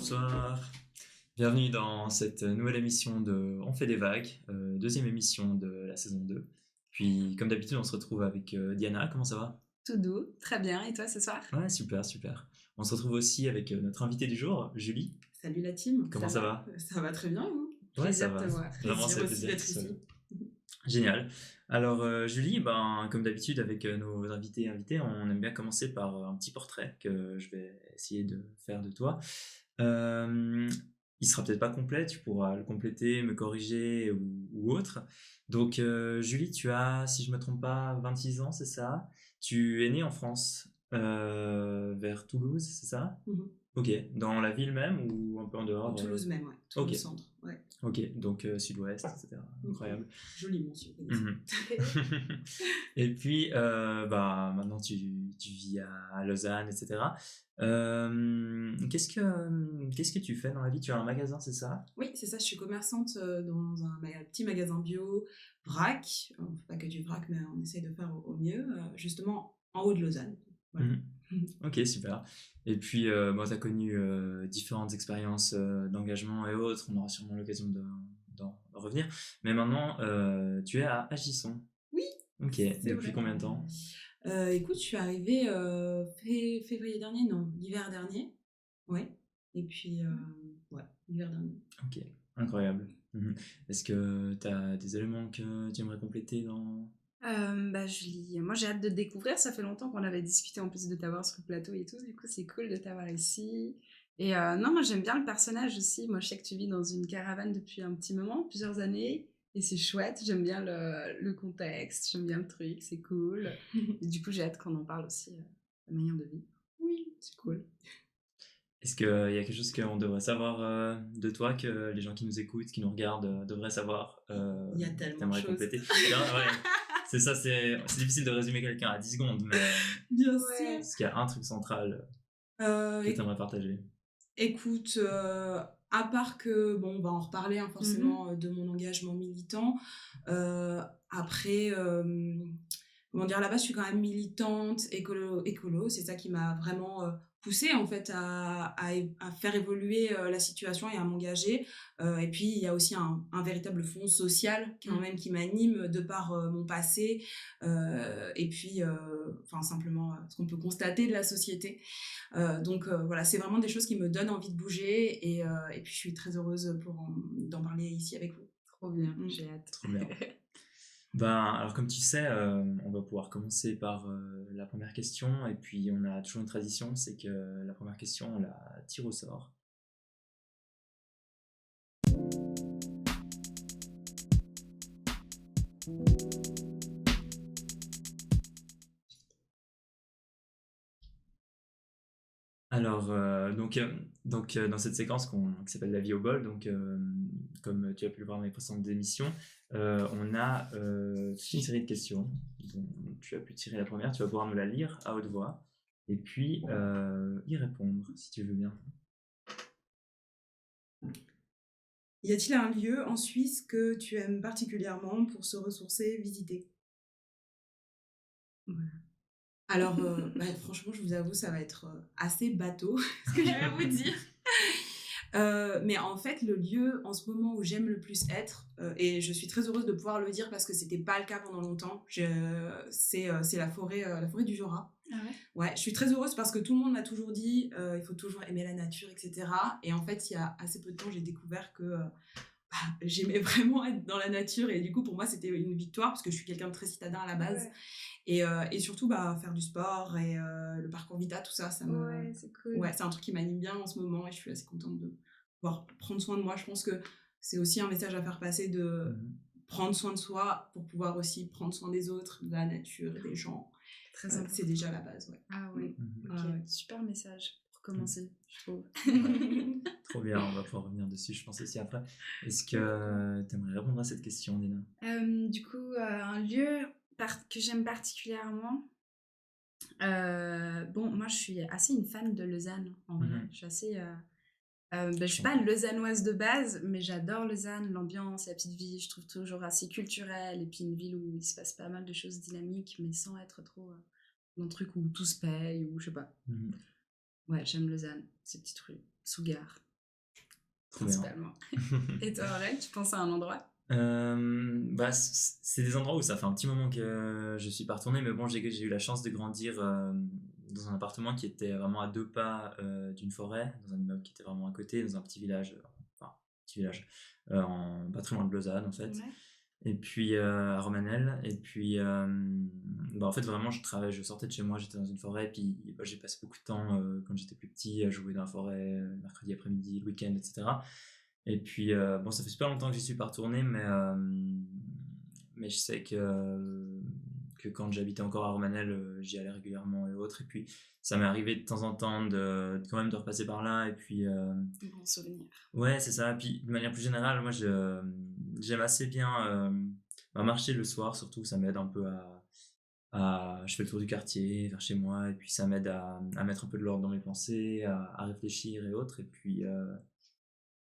Bonsoir, bienvenue dans cette nouvelle émission de On fait des vagues, deuxième émission de la saison 2. Puis comme d'habitude on se retrouve avec Diana, comment ça va? Tout doux, très bien. Et toi ce soir? Ouais, super, super. On se retrouve aussi avec notre invitée du jour, Julie. Salut la team. Comment ça va? Ça va très bien et vous? Ouais, ça Plaisir de va. te voir. Vraiment, Plaisir c'est aussi plaisir d'être que tu sois là. ici. Génial. Alors Julie, comme d'habitude avec nos invités, on aime bien commencer par un petit portrait que je vais essayer de faire de toi. Il sera peut-être pas complet, tu pourras le compléter, me corriger ou autre. Donc Julie, tu as, si je me trompe pas, 26 ans, c'est ça? Tu es née en France, vers Toulouse, c'est ça? Mhm. Ok, dans la ville même ou un peu en dehors? Toulouse même, ouais. Toulouse Ok. centre, ouais. Ok, donc sud-ouest, etc. Incroyable. Joli mention. Mhm. Et puis, maintenant tu vis à Lausanne, etc. Qu'est-ce que tu fais dans la vie? Tu as un magasin, c'est ça? Oui, c'est ça, je suis commerçante dans un petit magasin bio, vrac. On ne fait pas que du vrac, mais on essaye de faire au mieux, justement en haut de Lausanne. Voilà. Mhm. Ok, super. Et puis, tu as connu différentes expériences d'engagement et autres. On aura sûrement l'occasion d'en revenir. Mais maintenant, tu es à Agisson. Oui, Ok, c'est depuis vrai. combien de temps? Écoute, je suis arrivée février dernier, non, l'hiver dernier. Ouais. Et puis, ouais, l'hiver dernier. Ok, incroyable. Mhm. Est-ce que tu as des éléments que tu aimerais compléter dans... Julie, moi j'ai hâte de te découvrir. Ça fait longtemps qu'on avait discuté en plus de t'avoir sur le plateau et tout. Du coup, c'est cool de t'avoir ici. Et non, moi j'aime bien le personnage aussi. Moi je sais que tu vis dans une caravane depuis un petit moment, plusieurs années. Et c'est chouette. J'aime bien le contexte. J'aime bien le truc. C'est cool. Et du coup, j'ai hâte qu'on en parle aussi. La manière de vivre. Oui. C'est cool. Est-ce qu'il y a quelque chose qu'on devrait savoir de toi, que les gens qui nous écoutent, qui nous regardent, devraient savoir Il y a que tellement de t'aimerais choses. compléter? Ouais, c'est ça, c'est difficile de résumer quelqu'un à 10 secondes, mais Bien Ouais. sûr. est-ce qu'il y a un truc central que Éc- t'aimerais partager? Écoute, à part que, bon, on va en reparler hein, forcément de mon engagement militant. Après, comment dire, là-bas, je suis quand même militante, écolo, c'est ça qui m'a vraiment poussée en fait à faire évoluer la situation et à m'engager. Et puis, il y a aussi un véritable fond social quand même qui m'anime de par mon passé et puis, enfin, simplement ce qu'on peut constater de la société. Donc voilà, c'est vraiment des choses qui me donnent envie de bouger et puis je suis très heureuse d'en parler ici avec vous. Trop bien. J'ai hâte. Trop bien. Alors comme tu sais, on va pouvoir commencer par la première question, et puis on a toujours une tradition, c'est que la première question, on la tire au sort. Alors, dans cette séquence qui s'appelle La vie au bol, comme tu as pu le voir dans les précédentes émissions, on a toute une série de questions dont tu as pu tirer la première. Tu vas pouvoir me la lire à haute voix et puis y répondre si tu veux bien. Y a-t-il un lieu en Suisse que tu aimes particulièrement pour se ressourcer, visiter? Voilà. Alors, franchement, je vous avoue, ça va être assez bateau, ce que je vais vous dire. Mais en fait, le lieu en ce moment où j'aime le plus être, et je suis très heureuse de pouvoir le dire parce que c'était pas le cas pendant longtemps, c'est la forêt du Jura. Ah ouais? Ouais, je suis très heureuse parce que tout le monde m'a toujours dit il faut toujours aimer la nature, etc. Et en fait, il y a assez peu de temps, j'ai découvert que j'aimais vraiment être dans la nature et du coup, pour moi, c'était une victoire parce que je suis quelqu'un de très citadin à la base. Ouais. Et surtout, faire du sport et le parcours Vita, tout ça, Ouais, c'est cool. Ouais, c'est un truc qui m'anime bien en ce moment et je suis assez contente de pouvoir prendre soin de moi. Je pense que c'est aussi un message à faire passer de prendre soin de soi pour pouvoir aussi prendre soin des autres, de la nature et des gens. Très important. C'est déjà la base, ouais. Ah ouais. Mhm. Ok, Ah ouais. super message pour commencer, je trouve. Trop bien, on va pouvoir revenir dessus, je pense aussi après. Est-ce que tu aimerais répondre à cette question, Dina? Du coup, un lieu que j'aime particulièrement. Moi je suis assez une fan de Lausanne en vrai. Je suis assez. Je suis pas lausannoise de base, mais j'adore Lausanne, l'ambiance, la petite vie. Je trouve toujours assez culturelle et puis une ville où il se passe pas mal de choses dynamiques, mais sans être trop dans le truc où tout se paye ou je sais pas. Ouais, j'aime Lausanne, ces petites rues, sous gare. Trop bien. principalement. Et toi, Aurel, tu penses à un endroit? C'est des endroits où ça fait un petit moment que je suis pas retourné, mais bon, j'ai eu la chance de grandir dans un appartement qui était vraiment à 2 pas d'une forêt, dans un immeuble qui était vraiment à côté, dans un petit village, enfin, petit village, pas très loin de Lausanne en fait. Ouais. Et puis à Romanel. Et puis, en fait, vraiment, je sortais de chez moi, j'étais dans une forêt, et puis j'ai passé beaucoup de temps quand j'étais plus petit à jouer dans la forêt, le mercredi après-midi, le week-end, etc. Et puis, ça fait super longtemps que j'y suis pas retourné, mais je sais que quand j'habitais encore à Romanel, j'y allais régulièrement et autres. Et puis, ça m'est arrivé de temps en temps quand même de repasser par là. Et puis, Bon souvenir. ouais, c'est ça. Puis, de manière plus générale, moi, j'aime assez bien marcher le soir, surtout. Ça m'aide un peu je fais le tour du quartier, vers chez moi, et puis ça m'aide à mettre un peu de l'ordre dans mes pensées, à réfléchir et autres. Et puis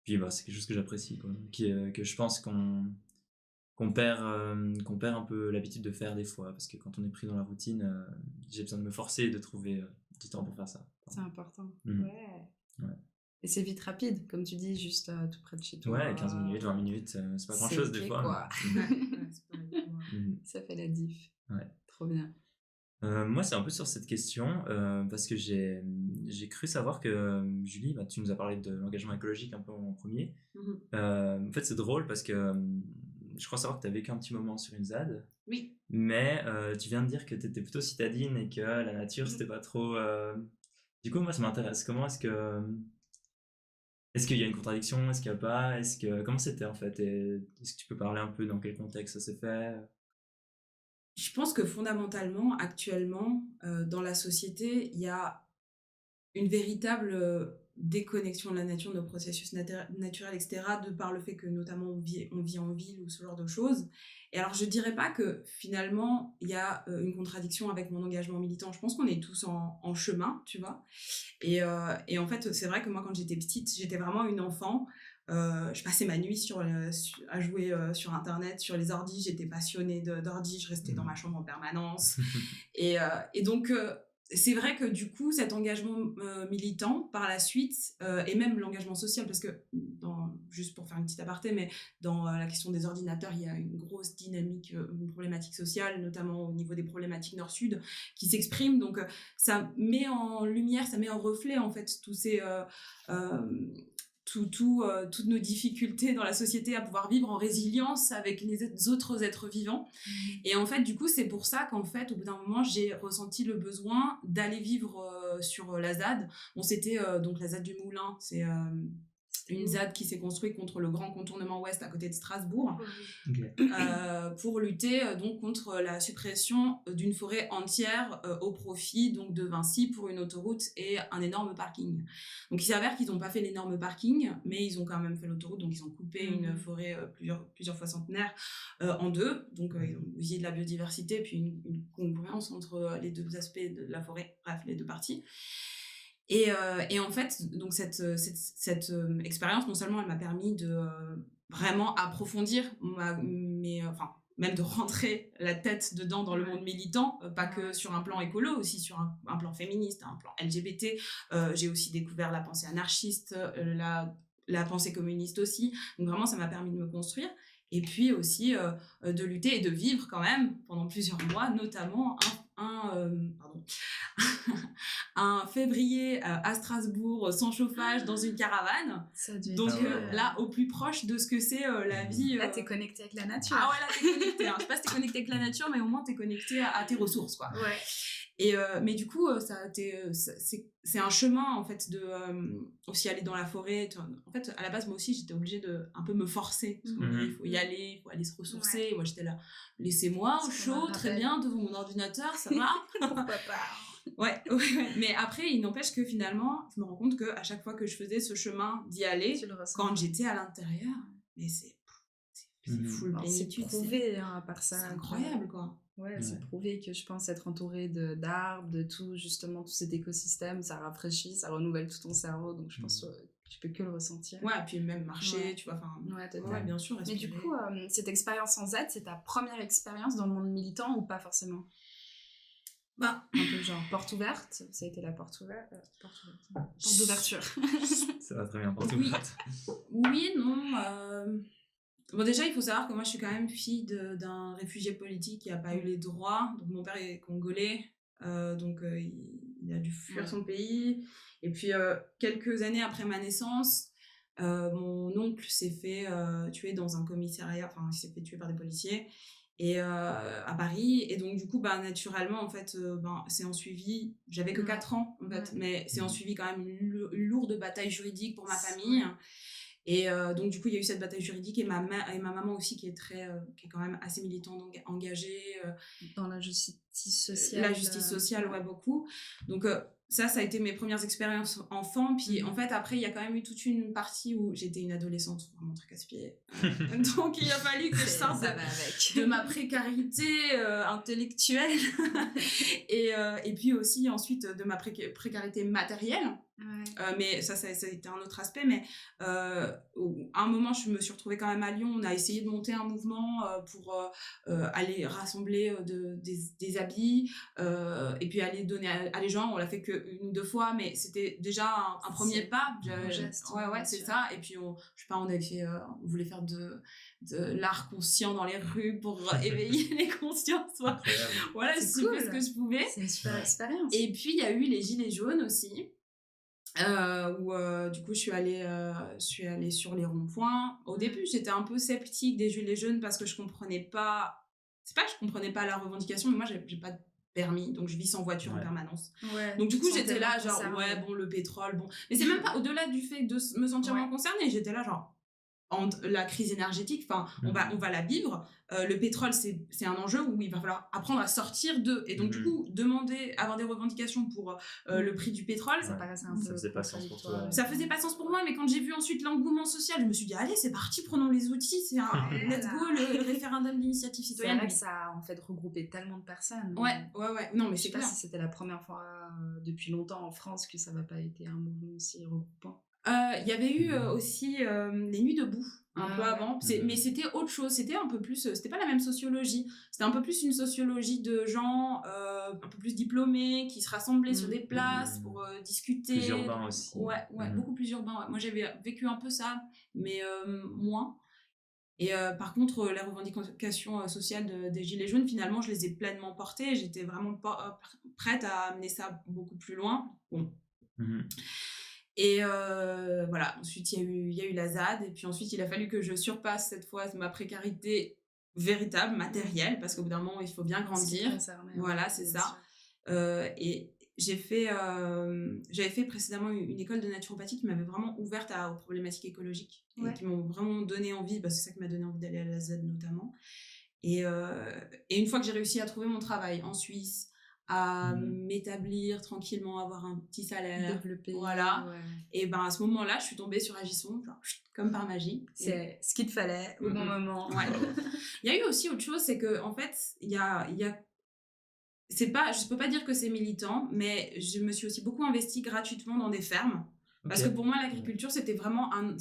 c'est quelque chose que j'apprécie, quoi. Que je pense qu'on perd un peu l'habitude de faire des fois, parce que quand on est pris dans la routine, j'ai besoin de me forcer et de trouver du temps pour faire ça. C'est important. Mhm. Ouais. Et c'est vite rapide, comme tu dis, juste tout près de chez toi. Ouais, 15 minutes, 20 minutes, c'est pas grand chose des fois. Quoi. Mais... Ouais, c'est pas mal, ouais. Ça fait la diff. Ouais. Trop bien. Moi, c'est un peu sur cette question, parce que j'ai cru savoir que, Julie, tu nous as parlé de l'engagement écologique un peu en premier. En fait, c'est drôle parce que je crois savoir que tu as vécu un petit moment sur une ZAD. Oui. Mais tu viens de dire que tu étais plutôt citadine et que la nature, c'était pas trop... Du coup, moi, ça m'intéresse. Est-ce qu'il y a une contradiction? Est-ce qu'il n'y a pas? Comment c'était en fait? Et est-ce que tu peux parler un peu dans quel contexte ça s'est fait? Je pense que fondamentalement, actuellement, dans la société, il y a une véritable déconnexion de la nature, de nos processus naturels, etc., de par le fait que notamment on vit en ville ou ce genre de choses. Et alors je dirais pas que finalement il y a une contradiction avec mon engagement militant. Je pense qu'on est tous en chemin, tu vois. Et en fait, c'est vrai que moi quand j'étais petite, j'étais vraiment une enfant. Je passais ma nuit à jouer sur internet, sur les ordis. J'étais passionnée d'ordi, je restais dans ma chambre en permanence. Et donc c'est vrai que du coup, cet engagement militant, par la suite, et même l'engagement social, parce que, juste pour faire une petite aparté, mais dans la question des ordinateurs, il y a une grosse dynamique, une problématique sociale, notamment au niveau des problématiques nord-sud, qui s'expriment. Donc, ça met en lumière, ça met en reflet, en fait, tous ces... toutes nos difficultés dans la société à pouvoir vivre en résilience avec les autres êtres vivants. Et en fait, du coup, c'est pour ça qu'en fait, au bout d'un moment, j'ai ressenti le besoin d'aller vivre sur la ZAD. Bon, c'était donc la ZAD du Moulin, c'est une ZAD qui s'est construite contre le grand contournement ouest à côté de Strasbourg, pour lutter donc contre la suppression d'une forêt entière au profit donc de Vinci pour une autoroute et un énorme parking. Donc il s'avère qu'ils n'ont pas fait l'énorme parking, mais ils ont quand même fait l'autoroute, donc ils ont coupé une forêt plusieurs fois centenaire en deux, donc ils ont bousillé de la biodiversité puis une congruence entre les deux aspects de la forêt, bref, les deux parties. Et en fait, donc cette expérience, non seulement elle m'a permis de vraiment approfondir même de rentrer la tête dedans dans le monde militant, pas que sur un plan écolo, aussi sur un plan féministe, un plan LGBT. J'ai aussi découvert la pensée anarchiste, la pensée communiste aussi. Donc vraiment, ça m'a permis de me construire. Et puis aussi de lutter et de vivre quand même pendant plusieurs mois, notamment un février à Strasbourg sans chauffage dans une caravane. Donc là, au plus proche de ce que c'est la vie. Là, t'es connecté avec la nature. Ah ouais, là, t'es connecté. Je sais pas si t'es connecté avec la nature, mais au moins t'es connecté à tes ressources, quoi. Ouais. Et mais du coup, c'est un chemin en fait de aussi aller dans la forêt. En fait, à la base, moi aussi, j'étais obligée de un peu me forcer parce qu'il faut y aller, il faut aller se ressourcer. Ouais. Moi, j'étais là, laissez-moi au chaud, très bien devant mon ordinateur, ça va. Pourquoi pas. Ouais. Mais après, il n'empêche que finalement, je me rends compte que à chaque fois que je faisais ce chemin d'y aller, quand j'étais à l'intérieur, mais c'est full plénitude. C'est prouvé à part ça. C'est incroyable, quoi. Ouais, c'est prouvé que je pense être entouré d'arbres, de tout, justement, tout cet écosystème, ça rafraîchit, ça renouvelle tout ton cerveau, donc je pense que tu peux que le ressentir. Ouais, puis même marcher, tu vois, ouais, bien sûr. Mais du coup, cette expérience en Z, c'est ta première expérience dans le monde militant ou pas forcément? Un peu genre porte ouverte, ça a été la porte d'ouverture. Ça va très bien, porte ouverte. Oui, non. Bon, déjà, il faut savoir que moi, je suis quand même fille d'un réfugié politique qui n'a pas eu les droits. Donc, mon père est congolais, donc il a dû fuir son pays. Et puis, quelques années après ma naissance, mon oncle s'est fait tuer dans un commissariat, enfin, il s'est fait tuer par des policiers. Et à Paris, et donc du coup naturellement en fait c'est en suivi, j'avais que 4 ans en fait, mais c'est en suivi quand même une lourde bataille juridique pour ma famille. Et donc du coup il y a eu cette bataille juridique, et ma maman aussi qui est quand même assez militante, engagée dans la justice sociale. La justice sociale, ouais, beaucoup. Donc ça a été mes premières expériences enfant. Puis en fait, après, il y a quand même eu toute une partie où j'étais une adolescente vraiment très casse-pied. Donc il a fallu que je sorte de ma précarité intellectuelle et puis aussi ensuite de ma précarité matérielle. Mais ça a été un autre aspect. Mais à un moment, je me suis retrouvée quand même à Lyon. On a essayé de monter un mouvement pour aller rassembler des habits et puis aller donner à les gens. On l'a fait qu'une ou deux fois, mais c'était déjà un premier pas. Un geste. Ouais, c'est ça. Et puis on avait fait, on voulait faire de l'art conscient dans les rues pour éveiller les consciences. Voilà, c'est cool. Ce que je pouvais. C'est une super expérience. Et puis il y a eu les Gilets jaunes aussi. Où du coup je suis allée sur les ronds-points. Au début j'étais un peu sceptique des gilets jaunes parce que je comprenais pas la revendication, mais moi j'ai pas de permis, donc je vis sans voiture en permanence. Donc du coup j'étais là genre le pétrole, bon, mais c'est même pas au-delà du fait de me sentir moins concernée, j'étais là genre la crise énergétique, enfin on va la vivre. Le pétrole c'est un enjeu où il va falloir apprendre à sortir d'eux, et donc du coup avoir des revendications pour le prix du pétrole, ça paraissait un peu, ça faisait pas sens pour toi. Ça faisait pas sens pour moi, mais quand j'ai vu ensuite l'engouement social, je me suis dit allez, c'est parti, prenons les outils, c'est un let's go, le référendum d'initiative citoyenne. C'est vrai que ça a en fait regroupé tellement de personnes. Ouais, non mais je sais pas si c'était la première fois depuis longtemps en France que ça n'a pas été un mouvement aussi regroupant. Il y avait eu aussi les Nuits debout un peu avant, mais c'était autre chose, c'était un peu plus, c'était pas la même sociologie, c'était un peu plus une sociologie de gens un peu plus diplômés qui se rassemblaient sur des places pour discuter. Plus urbain aussi. Ouais, beaucoup plus urbain. Ouais. Moi j'avais vécu un peu ça, mais moins. Et par contre, les revendications sociales des Gilets jaunes, finalement, je les ai pleinement portées. J'étais vraiment prête à amener ça beaucoup plus loin. Bon. Et voilà, ensuite il y a eu la ZAD, et puis ensuite il a fallu que je surpasse cette fois ma précarité véritable, matérielle, parce qu'au bout d'un moment il faut bien grandir. Voilà, c'est ça. Et j'avais fait précédemment une école de naturopathie qui m'avait vraiment ouverte aux problématiques écologiques, et qui m'ont vraiment donné envie, c'est ça qui m'a donné envie d'aller à la ZAD notamment. Et une fois que j'ai réussi à trouver mon travail en Suisse, à m'établir tranquillement, avoir un petit salaire, développer, voilà. Et à ce moment-là, je suis tombée sur Agisson, genre, comme par magie. C'est ce qu'il te fallait au bon moment. Ouais. Il y a eu aussi autre chose, c'est que en fait, c'est pas, je peux pas dire que c'est militant, mais je me suis aussi beaucoup investie gratuitement dans des fermes. Parce que pour moi, l'agriculture, c'est vraiment un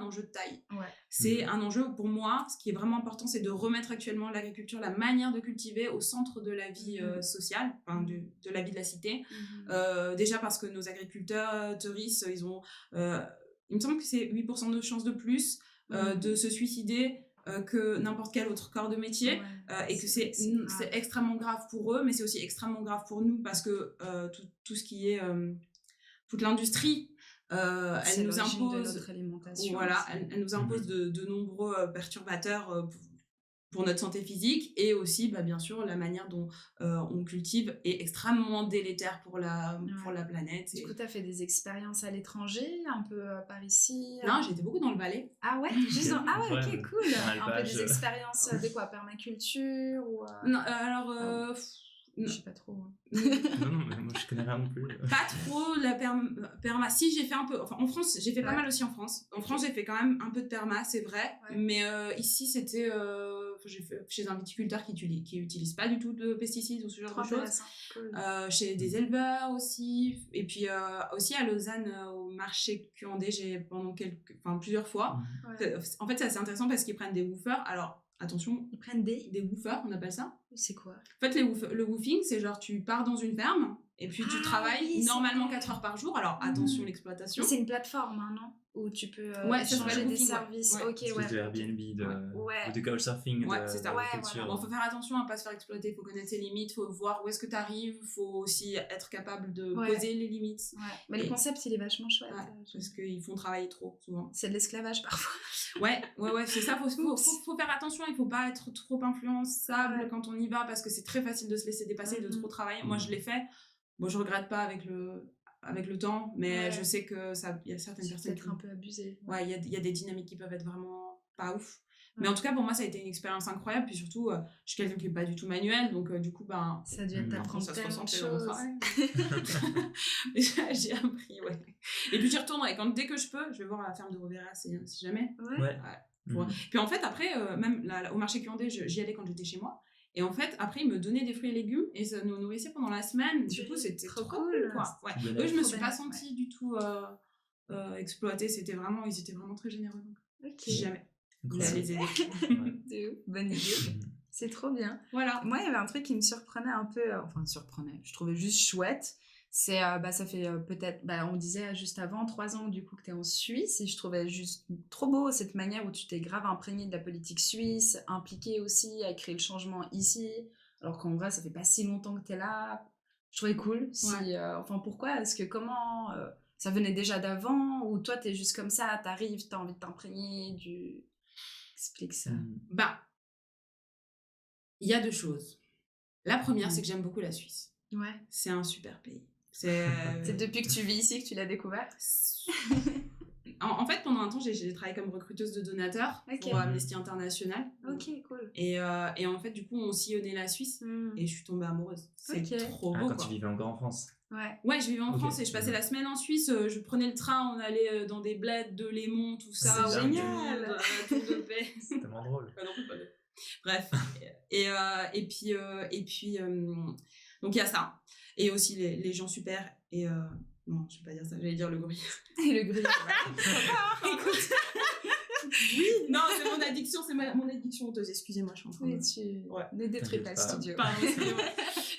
enjeu de taille. C'est un enjeu, pour moi, ce qui est vraiment important, c'est de remettre actuellement l'agriculture, la manière de cultiver au centre de la vie sociale, de la vie de la cité. Déjà parce que nos agriculteurs, ils ont, il me semble que c'est 8% de chances de plus de se suicider que n'importe quel autre corps de métier, et que c'est extrêmement grave pour eux, mais c'est aussi extrêmement grave pour nous, parce que tout ce qui est... toute l'industrie, elle nous impose de notre alimentation. Voilà, elle nous impose de nombreux perturbateurs pour notre santé physique, et aussi bien sûr la manière dont on cultive est extrêmement délétère pour la planète. Du coup, tu as fait des expériences à l'étranger, un peu par ici? Non, j'étais beaucoup dans le Valais. Ah ouais, juste dans... Ah ouais, ok, cool. Un peu des expériences de quoi, permaculture ou Non, alors je sais pas trop. Non, mais moi je connais rien non plus. Pas trop la perma. Si, j'ai fait un peu. Enfin, en France, j'ai fait pas mal aussi en France. En France, j'ai fait quand même un peu de perma, c'est vrai. Mais ici, c'était. J'ai fait chez un viticulteur qui utilise pas du tout de pesticides ou ce genre de choses. Cool. Chez des éleveurs aussi. Et puis aussi à Lausanne, au marché QND, j'ai pendant plusieurs fois. En fait, c'est assez intéressant parce qu'ils prennent des woofers. Alors, attention, ils prennent des woofers, on appelle ça. C'est quoi? En fait, le woofing, c'est genre tu pars dans une ferme Et puis tu Ah, travailles oui, c'est normalement vrai. 4 heures par jour. Alors attention l'exploitation. C'est une plateforme, hein, non? Où tu peux Ouais, ça échanger s'appelle des Booking, ouais. services. Ouais. Ok, Une espèce ouais. de Airbnb Ouais. ou de couchsurfing Ouais, c'est ça. de Ouais, culture. voilà. Bon, faut faire attention à pas se faire exploiter, faut connaître ses limites, faut voir où est-ce que tu arrives, faut aussi être capable de Ouais. poser les limites. Ouais. Mais le Et- concept, il est vachement chouette. Ouais, parce qu'ils font travailler trop souvent. C'est de l'esclavage parfois. Ouais, c'est ça, faut faire attention, il faut pas être trop influençable Ouais. quand on y va parce que c'est très facile de se laisser dépasser, de trop travailler. Moi, je l'ai fait. Bon, je regrette pas avec le temps, mais Ouais. je sais que il y a certaines C'est personnes peut-être un peu abusé. Ouais, il y a des dynamiques qui peuvent être vraiment pas ouf. Ouais. Mais en tout cas, pour moi, ça a été une expérience incroyable. Puis surtout, je suis quelqu'un qui est pas du tout manuel. Donc, du coup, Ça a dû Mhm. t'apprendre ça se tellement de ressentait dans mon choses. travail. J'ai appris, ouais. Et puis, j'y retournerai. Dès que je peux, je vais voir à la ferme de Rovera si jamais. Ouais. Puis en fait, après, même au marché Cuandé, j'y allais quand j'étais chez moi. Et en fait, après, ils me donnaient des fruits et légumes et ça nous nourrissait pendant la semaine. Du coup, c'était trop cool, quoi. Ouais. Trop Eux, bénéf. je me suis Trop pas bénéf, sentie du tout exploitée. Ils étaient vraiment très généreux. Donc, Ok. si jamais. Il a Incroyable. les aider. Ouais. De ouf. Bonne idée. C'est trop bien. Voilà. Moi, il y avait un truc qui me surprenait un peu, je trouvais juste chouette. C'est, ça fait peut-être, on disait juste avant, 3 ans du coup que tu es en Suisse, et je trouvais juste trop beau cette manière où tu t'es grave imprégné de la politique suisse, impliqué aussi à créer le changement ici, alors qu'en vrai, ça fait pas si longtemps que tu es là. Je trouvais cool. Pourquoi? Est-ce que comment ça venait déjà d'avant, ou toi, tu es juste comme ça, t'arrives, t'as envie de t'imprégner du... Explique ça. Il y a 2 choses. La première, c'est que j'aime beaucoup la Suisse. Ouais. C'est un super pays. C'est depuis que tu vis ici que tu l'as découvert? En fait, pendant un temps, j'ai travaillé comme recruteuse de donateurs pour Amnesty International. Ok, cool. Et en fait, du coup, on sillonnait la Suisse et je suis tombée amoureuse. C'est trop beau, quand quoi. tu vivais encore en France. Ouais, je vivais en France et je passais la semaine en Suisse. Je prenais le train, on allait dans des bleds de Lémont, tout ça. C'est génial. Tour de paix. C'est tellement drôle. Bref. Et puis, donc il y a ça. Et aussi les gens super. Et non, je vais pas dire ça, j'allais dire le gorille. Et le grill. Écoute. Oui, non, c'est mon addiction, mon addiction honteuse. Excusez-moi, je suis en train de... Ne détruis pas le studio. Pardon, excusez-moi.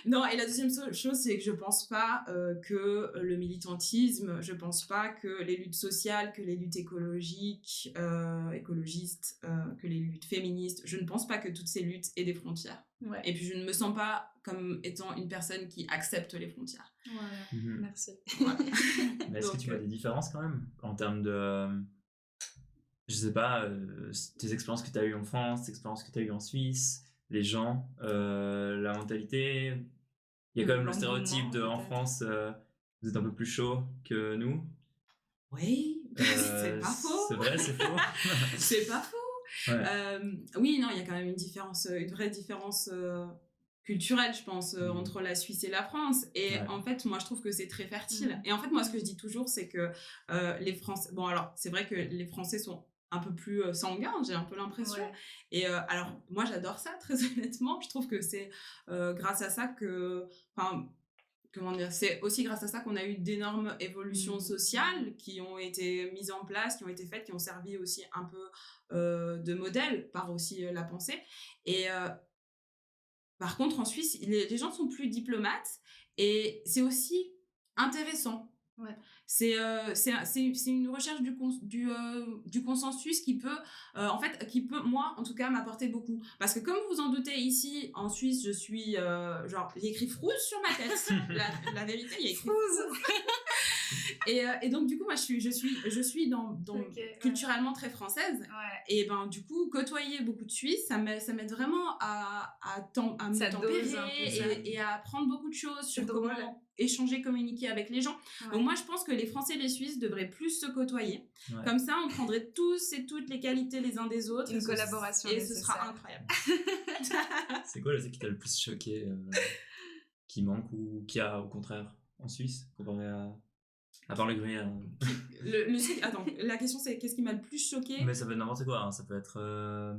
Non, et la deuxième chose, c'est que je pense pas que le militantisme, je pense pas que les luttes sociales, que les luttes écologistes, que les luttes féministes, je ne pense pas que toutes ces luttes aient des frontières. Ouais. Et puis je ne me sens pas comme étant une personne qui accepte les frontières. Ouais, merci. Voilà. Mais est-ce que tu vois des différences quand même en termes de, je sais pas, tes expériences que tu as eues en France, tes expériences que tu as eues en Suisse, les gens, la mentalité? Il y a quand même le stéréotype de en France, vous êtes un peu plus chaud que nous. Oui, c'est pas faux. C'est vrai, c'est faux. C'est pas faux. Ouais. Oui, non, il y a quand même une vraie différence culturelle, je pense, entre la Suisse et la France. Et en fait, moi, je trouve que c'est très fertile. Et en fait, moi, ce que je dis toujours, c'est que les Français... Bon, alors, c'est vrai que les Français sont un peu plus sanguins, j'ai un peu l'impression. Ouais. Et alors, moi, j'adore ça, très honnêtement. Je trouve que c'est grâce à ça que... Comment dire, c'est aussi grâce à ça qu'on a eu d'énormes évolutions sociales qui ont été mises en place, qui ont été faites, qui ont servi aussi un peu de modèle par aussi la pensée. Et par contre, en Suisse, les gens sont plus diplomates et c'est aussi intéressant. Ouais. C'est une recherche du consensus qui peut, moi, en tout cas, m'apporter beaucoup. Parce que comme vous en doutez, ici, en Suisse, je suis, il y a écrit Frouze sur ma tête. la vérité, il y a écrit Frouze. Et donc, du coup, moi, je suis dans culturellement très française. Ouais. Et du coup, côtoyer beaucoup de Suisses, ça m'aide vraiment à me tempérer et à apprendre beaucoup de choses sur comment échanger, communiquer avec les gens. Ouais. Donc moi, je pense que les Français et les Suisses devraient plus se côtoyer. Ouais. Comme ça, on prendrait tous et toutes les qualités les uns des autres. Une collaboration et ce sera incroyable. C'est quoi le truc qui t'a le plus choqué, qui manque ou qui a au contraire en Suisse, comparé à part le gruyère? Attends, la question c'est qu'est-ce qui m'a le plus choqué? Mais ça peut être n'importe quoi, hein. Ça peut être...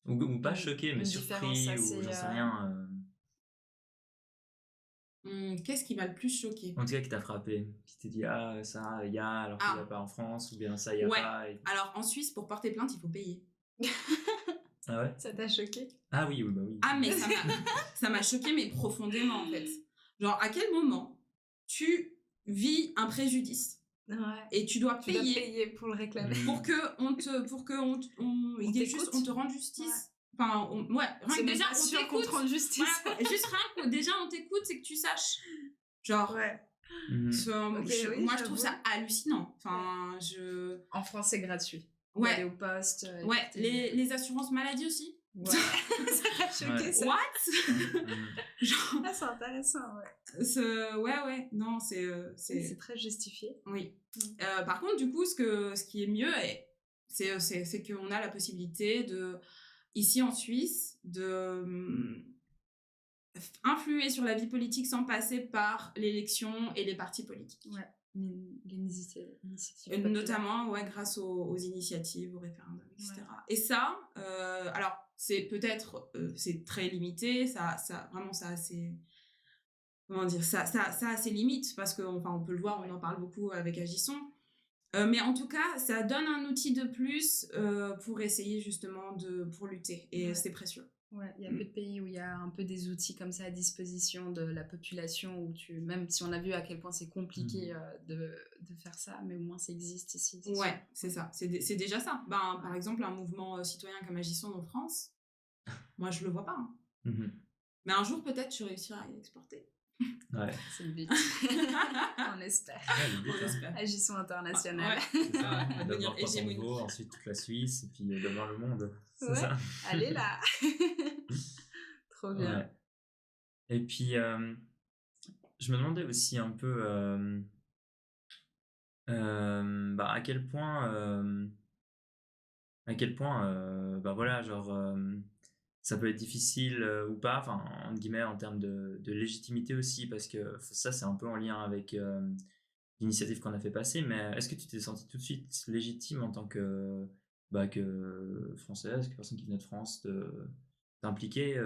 ou pas choqué, mais surpris, ou j'en sais rien... Qu'est-ce qui m'a le plus choqué? En tout cas, qui t'a frappé, qui t'a dit ça, il y a, alors qu'il n'y a pas en France, ou bien ça, il n'y a pas. Et... Alors en Suisse, pour porter plainte, il faut payer. Ah ouais? Ça t'a choqué? Ah oui, bah oui. Ah, mais ça m'a choqué, mais profondément en fait. Genre, à quel moment tu vis un préjudice Ouais. et tu dois Tu dois payer payer pour le réclamer. pour que on te rende justice. Enfin, ouais, rien C'est que même déjà, pas on sûr qu'on te t'écoute. rende justice. Voilà, juste rien que déjà, on t'écoute, c'est que tu saches. Genre, Ouais. moi, je j'avoue. trouve ça hallucinant. Enfin, En France, c'est gratuit. Ouais. Aller au poste. Ouais, écouter- les assurances maladie aussi. Ouais. Ça m'a choqué, Ouais. ça. What? Genre, Ah, c'est intéressant, ouais. ouais, non, C'est très justifié. Oui. Par contre, du coup, ce qui est mieux, c'est qu'on a la possibilité ici en Suisse, influer sur la vie politique sans passer par l'élection et les partis politiques. Ouais. L'initiative. Notamment, ouais, grâce aux initiatives, aux référendums, etc. Ouais. Et ça, alors, c'est peut-être, c'est très limité, vraiment, ça a ses... Comment dire, ça a ses limites, parce qu'on on peut le voir, on en parle beaucoup avec Agisson. Mais en tout cas, ça donne un outil de plus pour essayer justement pour lutter. Et c'est précieux. Ouais, il y a peu de pays où il y a un peu des outils comme ça à disposition de la population, où même si on a vu à quel point c'est compliqué de faire ça, mais au moins ça existe ici. Ouais, c'est ça. C'est déjà ça. Par exemple, un mouvement citoyen comme Agisson en France, moi je le vois pas. Hein. Mais un jour, peut-être, tu réussiras à y exporter. Ouais. C'est le but. On espère. Ouais, on espère. Agissons international. Ouais, c'est ça. On va devenir D'abord hégémonique. Porto-Novo, ensuite toute la Suisse, et puis d'abord le monde. C'est Ouais. ça. Allez là. Trop bien. Ouais. Et puis, je me demandais aussi un peu à quel point, voilà, genre, ça peut être difficile ou pas, enfin, entre guillemets, en termes de légitimité aussi, parce que ça, c'est un peu en lien avec l'initiative qu'on a fait passer, mais est-ce que tu t'es sentie tout de suite légitime en tant que Française, que personne qui venait de France, t'impliquer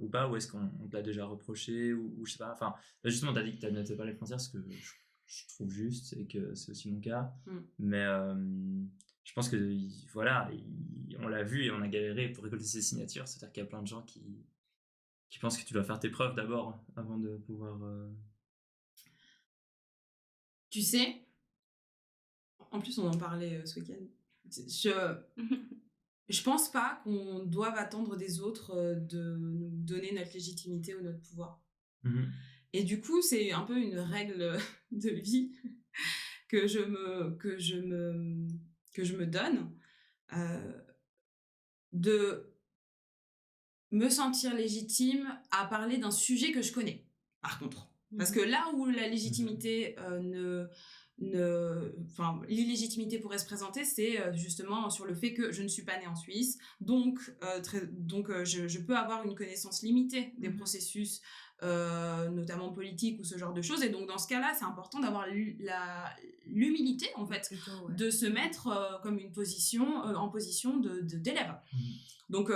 ou pas, ou est-ce qu'on te l'a déjà reproché, ou je sais pas, enfin, justement, t'as dit que t'admettais pas les frontières, ce que je trouve juste, et que c'est aussi mon cas, mais je pense que voilà, on l'a vu et on a galéré pour récolter ces signatures, c'est-à-dire qu'il y a plein de gens qui pensent que tu dois faire tes preuves d'abord avant de pouvoir Tu sais, en plus on en parlait ce week-end, je pense pas qu'on doive attendre des autres de nous donner notre légitimité ou notre pouvoir. Et du coup, c'est un peu une règle de vie que je me donne, de me sentir légitime à parler d'un sujet que je connais, par contre. Parce que là où la légitimité l'illégitimité pourrait se présenter, c'est justement sur le fait que je ne suis pas née en Suisse, donc je peux avoir une connaissance limitée des processus, notamment politiques ou ce genre de choses, et donc dans ce cas-là, c'est important d'avoir l'humilité en fait, de se mettre comme en position d'élève. Donc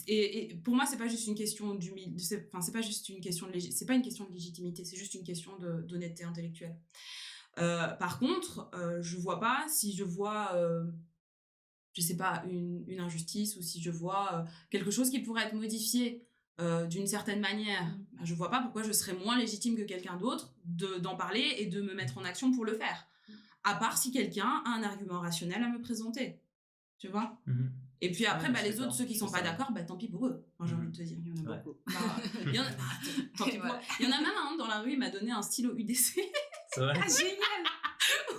et pour moi, c'est pas juste une question c'est pas juste une question c'est pas une question de légitimité, c'est juste une question d'honnêteté intellectuelle. Par contre, je vois pas, si je vois je sais pas, une injustice, ou si je vois quelque chose qui pourrait être modifié d'une certaine manière, je vois pas pourquoi je serais moins légitime que quelqu'un d'autre d'en parler et de me mettre en action pour le faire, à part si quelqu'un a un argument rationnel à me présenter, tu vois. Et puis après, les autres, ceux qui sont pas d'accord, tant pis pour eux. J'ai envie de te dire, il y en a beaucoup. Il y en a, tant pis pour eux. Il y en a même un dans la rue, il m'a donné un stylo UDC. C'est vrai. Ah, génial.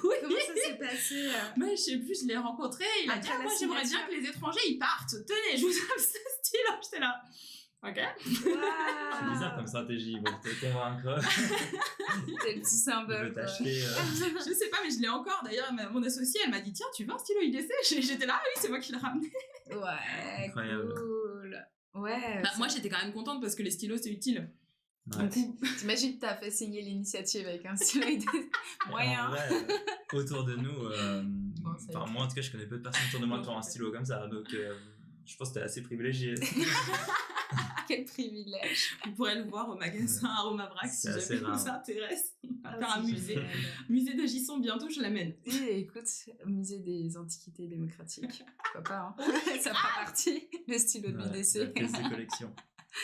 Oui. Comment ça s'est passé Mais je sais plus, je l'ai rencontré, il a dit moi j'aimerais bien que les étrangers ils partent. Tenez, je vous donne ce stylo. J'étais là. Ok. C'est bizarre comme stratégie, pour te convaincre. C'est le petit symbole. Je sais pas, mais je l'ai encore. D'ailleurs, mon associée, elle m'a dit tiens, tu veux un stylo IDC? J'étais là, oui, c'est moi qui l'ai ramené. Ouais, incroyable. Cool. Ouais. Moi, j'étais quand même contente parce que les stylos, c'est utile. Ouais. T'imagines que t'as fait signer l'initiative avec un stylo IDC moyen. En vrai, autour de nous, moi en tout cas, je connais peu de personnes autour de moi qui ont un stylo comme ça, donc je pense que t'es assez privilégié. Quel privilège. On pourrait le voir au magasin Aromabrax si jamais ça t'intéresse. On va faire un musée d'Agisson bientôt, je l'amène. Et écoute, musée des antiquités démocratiques. Pourquoi pas, hein. Ça fera partie, le stylo de l'IDC. La pièce de collection.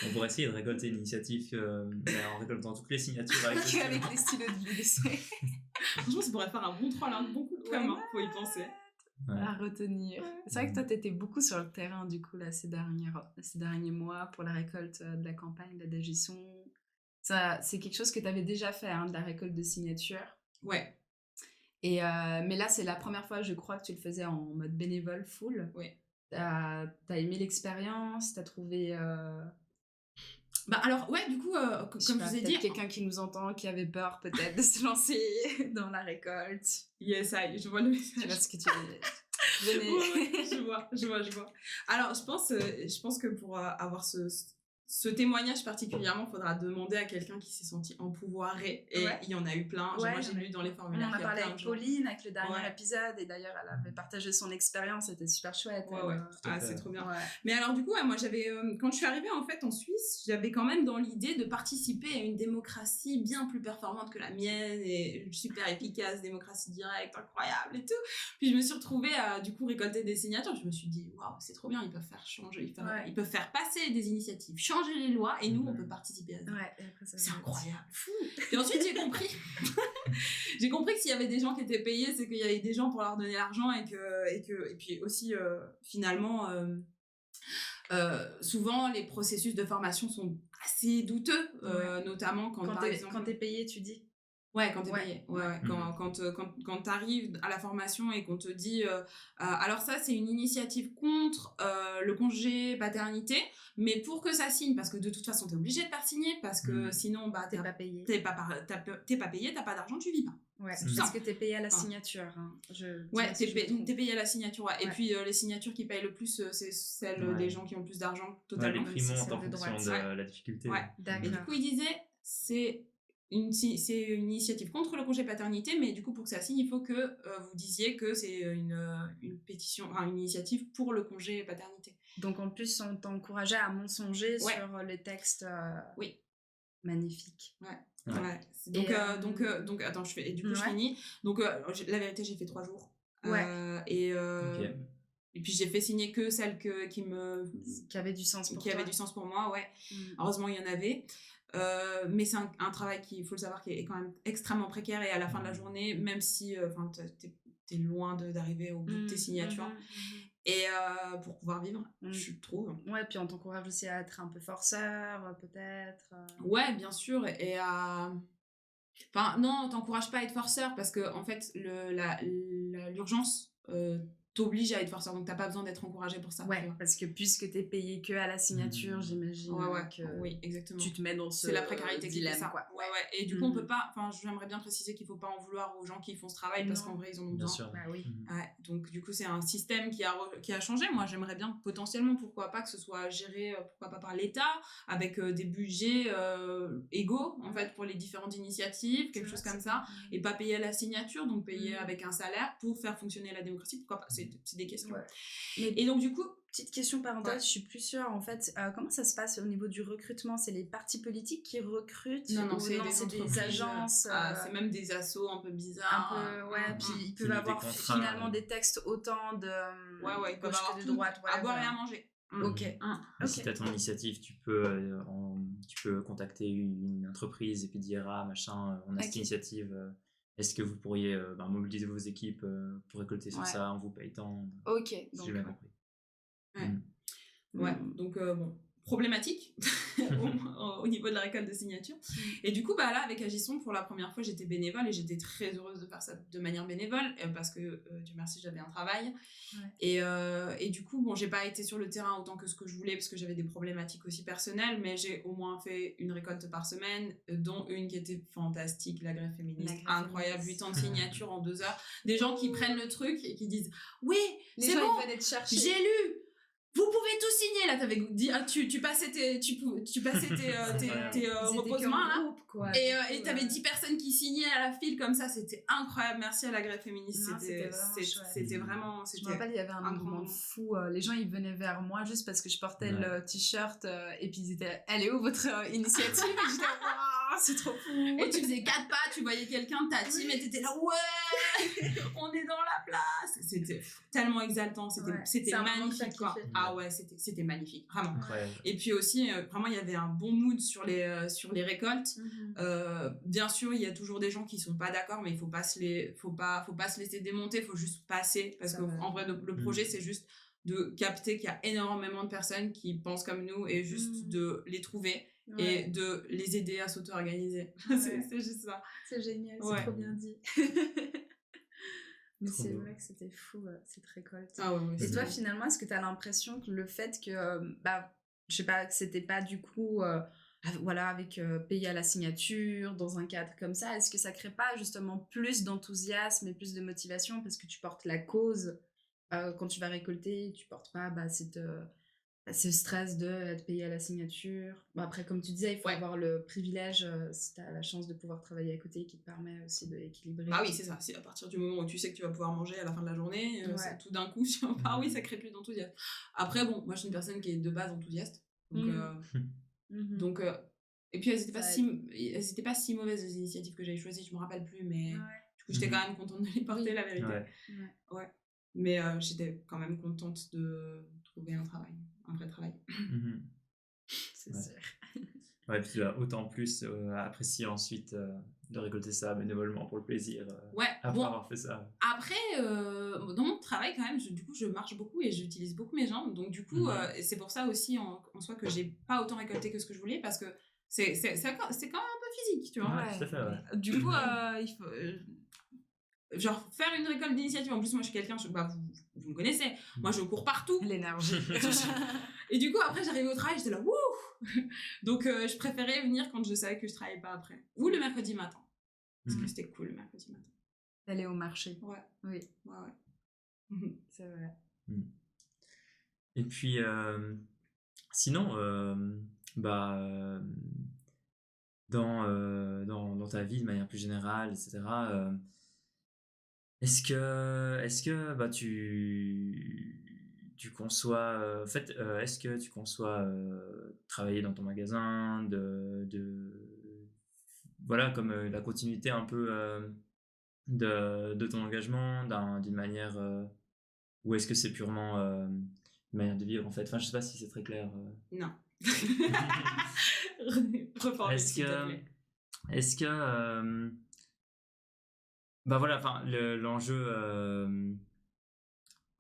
On pourrait essayer de récolter une initiative en récoltant toutes les signatures avec le stylo. Avec les stylos de lycée. Franchement, ça pourrait faire un bon troll, un bon coup de com', faut y penser. Ouais. À retenir. C'est vrai que toi, t'étais beaucoup sur le terrain, du coup, là, ces derniers mois, pour la récolte de la campagne, la Dagisson. Ça, c'est quelque chose que t'avais déjà fait, hein, de la récolte de signatures. Ouais. Et, mais là, c'est la première fois, je crois, que tu le faisais en mode bénévole, full. Ouais. T'as aimé l'expérience, t'as trouvé... Bah alors, ouais, du coup, comme je vous ai dit... quelqu'un qui nous entend, qui avait peur peut-être de se lancer dans la récolte. Yes, je vois le message. Tu vois ce que tu veux. Venez. Ouais, je vois. Alors, je pense que pour avoir ce témoignage particulièrement, il faudra demander à quelqu'un qui s'est senti empourré. Et il y en a eu plein. Ouais, moi, j'ai lu dans les formulaires. On a parlé avec Pauline, avec le dernier Ouais. épisode. Et d'ailleurs, elle avait partagé son expérience. C'était super chouette. Ouais. Ah, c'est trop bien. Ouais. Mais alors, du coup, moi, j'avais, quand je suis arrivée en fait en Suisse, j'avais quand même dans l'idée de participer à une démocratie bien plus performante que la mienne et super efficace, démocratie directe, incroyable et tout. Puis je me suis retrouvée à du coup récolter des signatures. Je me suis dit, waouh, c'est trop bien, ils peuvent faire changer, ils peuvent faire passer des initiatives, changer les lois et nous, on peut participer à ça. Ouais, et après, c'est incroyable, fou. Et ensuite, j'ai compris que s'il y avait des gens qui étaient payés, c'est qu'il y avait des gens pour leur donner l'argent et puis aussi finalement souvent les processus de formation sont assez douteux, notamment quand t'es payé, tu dis. Ouais, quand t'es payé. Ouais. Quand t'arrives à la formation et qu'on te dit alors ça c'est une initiative contre le congé paternité, mais pour que ça signe, parce que de toute façon t'es obligé de faire signer, parce que sinon bah t'es pas payé. T'es pas payé, t'as pas d'argent, tu vis pas. Ouais, parce que t'es payé à la signature. Hein. T'es payé à la signature. Ouais. Et puis les signatures qui payent le plus, c'est celles des gens qui ont le plus d'argent, totalement. Les prix montent en fonction de la difficulté. Ouais. Et du coup, il disait, c'est une initiative contre le congé paternité, mais du coup, pour que ça signe, il faut que vous disiez que c'est une pétition, enfin, une initiative pour le congé paternité. Donc en plus, on t'encourageait à mensonger sur les textes. Oui. Magnifiques. Ouais. Donc attends, je finis. Donc la vérité, j'ai fait 3 jours. Et puis j'ai fait signer que celle qui avait du sens pour moi, ouais. Heureusement, il y en avait. Mais c'est un travail il faut le savoir, qui est quand même extrêmement précaire, et à la fin de la journée, même si t'es loin d'arriver au bout de tes signatures, et pour pouvoir vivre, je trouve. Ouais, puis on t'encourage aussi à être un peu forceur, peut-être. Ouais, bien sûr, et enfin, non, on t'encourage pas à être forceur, parce que en fait, l'urgence t'oblige à être forceur, donc t'as pas besoin d'être encouragé pour ça. Ouais, parce que puisque t'es payé que à la signature, j'imagine que oui, exactement. tu te mets dans ce c'est la précarité dilemme, ça. quoi. Ouais. Et du coup, on peut pas, j'aimerais bien préciser qu'il faut pas en vouloir aux gens qui font ce travail, parce qu'en vrai, ils en ont besoin. Bien sûr. Bah oui. Ouais, donc du coup, c'est un système qui a changé. Moi, j'aimerais bien potentiellement, pourquoi pas, que ce soit géré, pourquoi pas par l'État, avec des budgets égaux, en fait, pour les différentes initiatives, quelque chose comme ça, et pas payer à la signature, donc payer avec un salaire pour faire fonctionner la démocratie. Pourquoi pas, c'est des questions. Et donc du coup, petite question parenthèse, je suis plus sûre en fait, comment ça se passe au niveau du recrutement? C'est les partis politiques qui recrutent? Non, c'est des agences, c'est même des assos un peu bizarres, puis ils peuvent avoir finalement des textes autant de ils peuvent avoir de droite, à boire et à manger. Si tu as ton initiative, tu peux contacter une entreprise et puis dire machin, on a cette initiative, est-ce que vous pourriez mobiliser vos équipes pour récolter sur ça, on vous paye tant. Ok, donc j'ai bien compris. Donc bon, problématique au niveau de la récolte de signatures. Et du coup, là, avec Agisson, pour la première fois, j'étais bénévole, et j'étais très heureuse de faire ça de manière bénévole, parce que, Dieu merci, j'avais un travail. Et du coup, bon, j'ai pas été sur le terrain autant que ce que je voulais, parce que j'avais des problématiques aussi personnelles, mais j'ai au moins fait une récolte par semaine, dont une qui était fantastique, la grève féministe, incroyable, 8 ans de signatures en 2 heures. Des gens qui prennent le truc et qui disent « Oui, c'est bon, j'ai lu !» Vous pouvez tout signer, là, t'avais dit, tu passais tes reposements, là, quoi, et t'avais 10 personnes qui signaient à la file comme ça, c'était incroyable, merci à la grève féministe, c'était vraiment, je me rappelle, il y avait un engouement fou, les gens ils venaient vers moi juste parce que je portais le t-shirt, et puis ils étaient, elle est où votre initiative? Et j'étais, waouh, c'est trop fou, et tu faisais 4 pas, tu voyais quelqu'un de ta team et t'étais là, ouais, on est dans la place, c'était tellement exaltant, c'était C'est un moment que t'as magnifique, quoi. kiffé. Ah ouais, c'était magnifique, vraiment. Incroyable. Et puis aussi, vraiment, il y avait un bon mood sur les récoltes. Bien sûr, il y a toujours des gens qui sont pas d'accord, mais il faut pas se laisser démonter, il faut juste passer, parce que en vrai, le projet, c'est juste de capter qu'il y a énormément de personnes qui pensent comme nous et juste de les trouver et de les aider à s'auto-organiser. C'est juste ça. C'est génial, c'est trop bien dit. Mais c'est vrai que c'était fou, cette récolte. Ah ouais, et toi, finalement, est-ce que tu as l'impression que le fait que, je sais pas, que c'était pas du coup, avec payer à la signature, dans un cadre comme ça, est-ce que ça crée pas justement plus d'enthousiasme et plus de motivation parce que tu portes la cause quand tu vas récolter, tu portes pas ce stress être payé à la signature. Après, comme tu disais, il faut avoir le privilège, si tu as la chance de pouvoir travailler à côté, qui te permet aussi d'équilibrer. Ah oui, c'est ça. C'est à partir du moment où tu sais que tu vas pouvoir manger à la fin de la journée, tout d'un coup, si on part, ça crée plus d'enthousiasme. Après, bon, moi, je suis une personne qui est de base enthousiaste. Donc, et puis, elles n'étaient pas si mauvaises, les initiatives que j'avais choisies, je me rappelle plus, mais du coup, j'étais quand même contente de les porter, la vérité. Mais j'étais quand même contente de trouver un vrai travail. C'est sûr. Ouais, puis tu as autant plus apprécié ensuite de récolter ça bénévolement pour le plaisir après avoir fait ça. Après, dans mon travail quand même, du coup je marche beaucoup et j'utilise beaucoup mes jambes, donc du coup c'est pour ça aussi en soi que j'ai pas autant récolté que ce que je voulais, parce que c'est quand même un peu physique, tu vois. Ouais, tout à fait, Du coup il faut genre faire une récolte d'initiative. En plus, moi je suis quelqu'un, vous me connaissez, moi je cours partout, l'énergie. et du coup après j'arrivais au travail, j'étais là wouh. Donc je préférais venir quand je savais que je travaillais pas après, ou le mercredi matin, parce que c'était cool le mercredi matin d'aller au marché. Oui, c'est vrai. Et puis sinon dans ta vie de manière plus générale, etc. Est-ce que tu conçois est-ce que tu conçois travailler dans ton magasin voilà, comme la continuité un peu de ton engagement d'une manière ou est-ce que c'est purement une manière de vivre en fait, enfin je sais pas si c'est très clair. Non. Reformule, s'il te plaît. Est-ce que voilà, enfin l'enjeu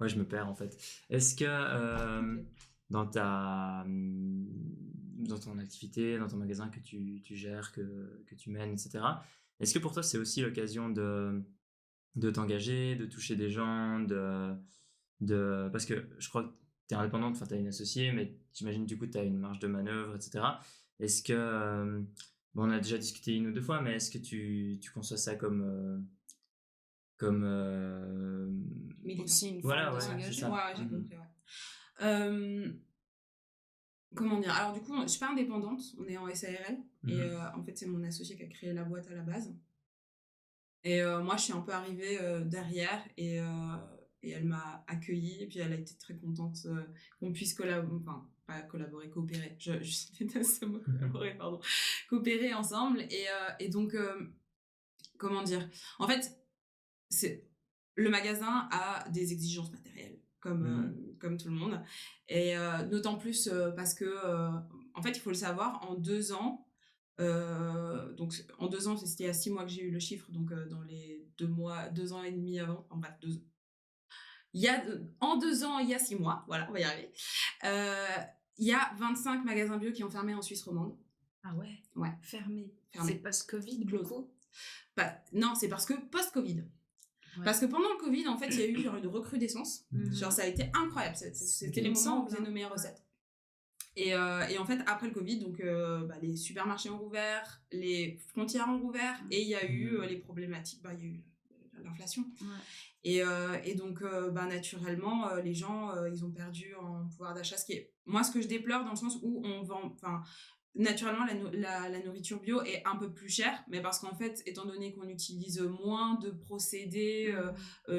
ouais, je me perds en fait. Est-ce que dans ton activité, dans ton magasin que tu gères, que tu mènes, etc., est-ce que pour toi c'est aussi l'occasion de t'engager, de toucher des gens, parce que je crois que tu es indépendante, enfin tu as une associée, mais j'imagine du coup tu as une marge de manœuvre, etc. Est-ce que, on a déjà discuté une ou deux fois, mais est-ce que tu conçois ça comme aussi une voilà, forme de s'engager. J'ai compris, comment dire, alors du coup je suis pas indépendante, on est en SARL et en fait c'est mon associé qui a créé la boîte à la base, et moi je suis un peu arrivée derrière, et elle m'a accueillie, et puis elle a été très contente qu'on puisse coopérer, je déteste ce mot, collaborer, pardon, coopérer ensemble, et donc comment dire, en fait le magasin a des exigences matérielles comme tout le monde, et d'autant plus parce que en fait il faut le savoir, en 2 ans, donc en 2 ans, c'était à 6 mois que j'ai eu le chiffre, donc dans les 2 ans et demi avant, en bref, en 2 ans, il y a 6 mois, voilà, on va y arriver, il y a 25 magasins bio qui ont fermé en Suisse romande. Ah ouais, fermé. C'est post-Covid, beaucoup? Non, c'est parce que post-Covid. Parce que pendant le Covid, en fait, il y a eu une recrudescence. Genre, ça a été incroyable. C'était les moments où on faisait nos meilleures recettes. Et en fait, après le Covid, donc, les supermarchés ont rouvert, les frontières ont rouvert, et il y a eu les problématiques. Il y a eu l'inflation. Et donc, naturellement, les gens, ils ont perdu en pouvoir d'achat. Moi, ce que je déplore, dans le sens où on vend... naturellement, la nourriture bio est un peu plus chère, mais parce qu'en fait, étant donné qu'on utilise moins de procédés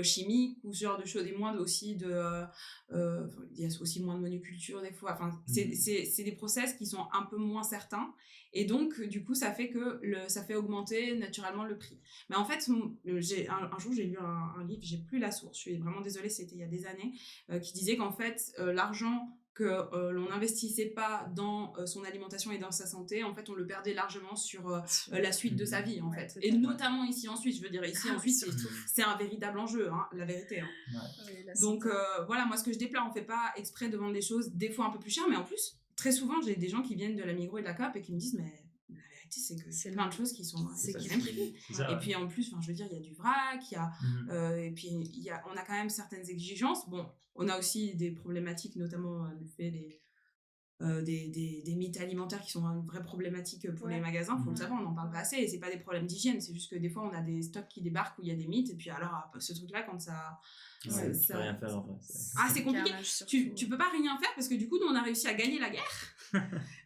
chimiques ou ce genre de choses, et moins aussi il y a aussi moins de monoculture des fois. Enfin, c'est des process qui sont un peu moins certains, et donc du coup, ça fait que ça fait augmenter naturellement le prix. Mais en fait, un jour, j'ai lu un livre, j'ai plus la source, je suis vraiment désolée, c'était il y a des années, qui disait qu'en fait, l'argent que l'on n'investissait pas dans son alimentation et dans sa santé, en fait, on le perdait largement sur la suite de sa vie, en fait. Et notamment ici en Suisse, je veux dire, ici en Suisse, c'est un véritable enjeu, hein, la vérité. Hein. Ouais. Donc, voilà, moi, ce que je déplore, on fait pas exprès de vendre des choses, des fois un peu plus chères, mais en plus, très souvent, j'ai des gens qui viennent de la Migros et de la Coop et qui me disent, mais la vérité, c'est que c'est plein de choses qui sont même prix. Et puis, en plus, je veux dire, il y a du vrac, et puis, on a quand même certaines exigences. Bon, on a aussi des problématiques, notamment le fait des mythes alimentaires qui sont une vraie problématique pour les magasins. Il faut le savoir, on n'en parle pas assez. Et c'est pas des problèmes d'hygiène, c'est juste que des fois, on a des stocks qui débarquent où il y a des mythes. Et puis alors, ce truc-là, quand ça... tu peux rien faire en fait. C'est compliqué. Tu peux pas rien faire parce que du coup, nous, on a réussi à gagner la guerre.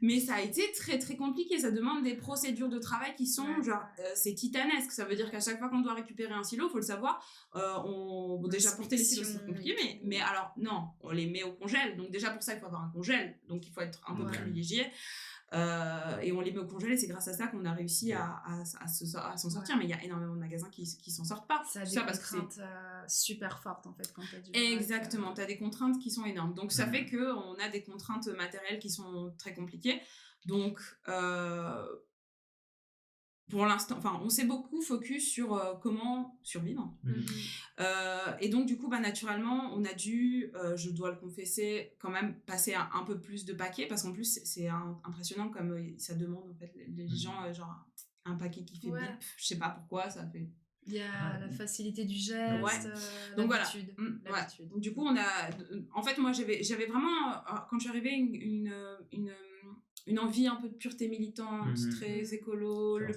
Mais ça a été très, très compliqué. Ça demande des procédures de travail qui sont c'est titanesque. Ça veut dire qu'à chaque fois qu'on doit récupérer un silo, il faut le savoir, déjà porter les silos, c'est compliqué. Mais alors, non, on les met au congèle. Donc déjà, pour ça, il faut avoir un congèle. Donc, il faut être un peu privilégié. Et on les met au congèle et c'est grâce à ça qu'on a réussi à s'en sortir. Mais il y a énormément de magasins qui s'en sortent pas. Ça a des contraintes super fortes en fait quand t'as du exactement, t'as des contraintes qui sont énormes. Donc ça fait qu'on a des contraintes matérielles qui sont très compliquées. Donc pour l'instant, on s'est beaucoup focus sur comment survivre. Et donc, du coup, naturellement, on a dû, je dois le confesser, quand même passer un peu plus de paquets, parce qu'en plus, c'est impressionnant comme ça demande, en fait, les gens, genre, un paquet qui fait bip, je sais pas pourquoi, ça fait... Il y a la facilité du geste, donc l'habitude. L'habitude. Donc, du coup, en fait, moi, j'avais vraiment, quand je suis arrivée, une envie un peu de pureté militante, très écolo, le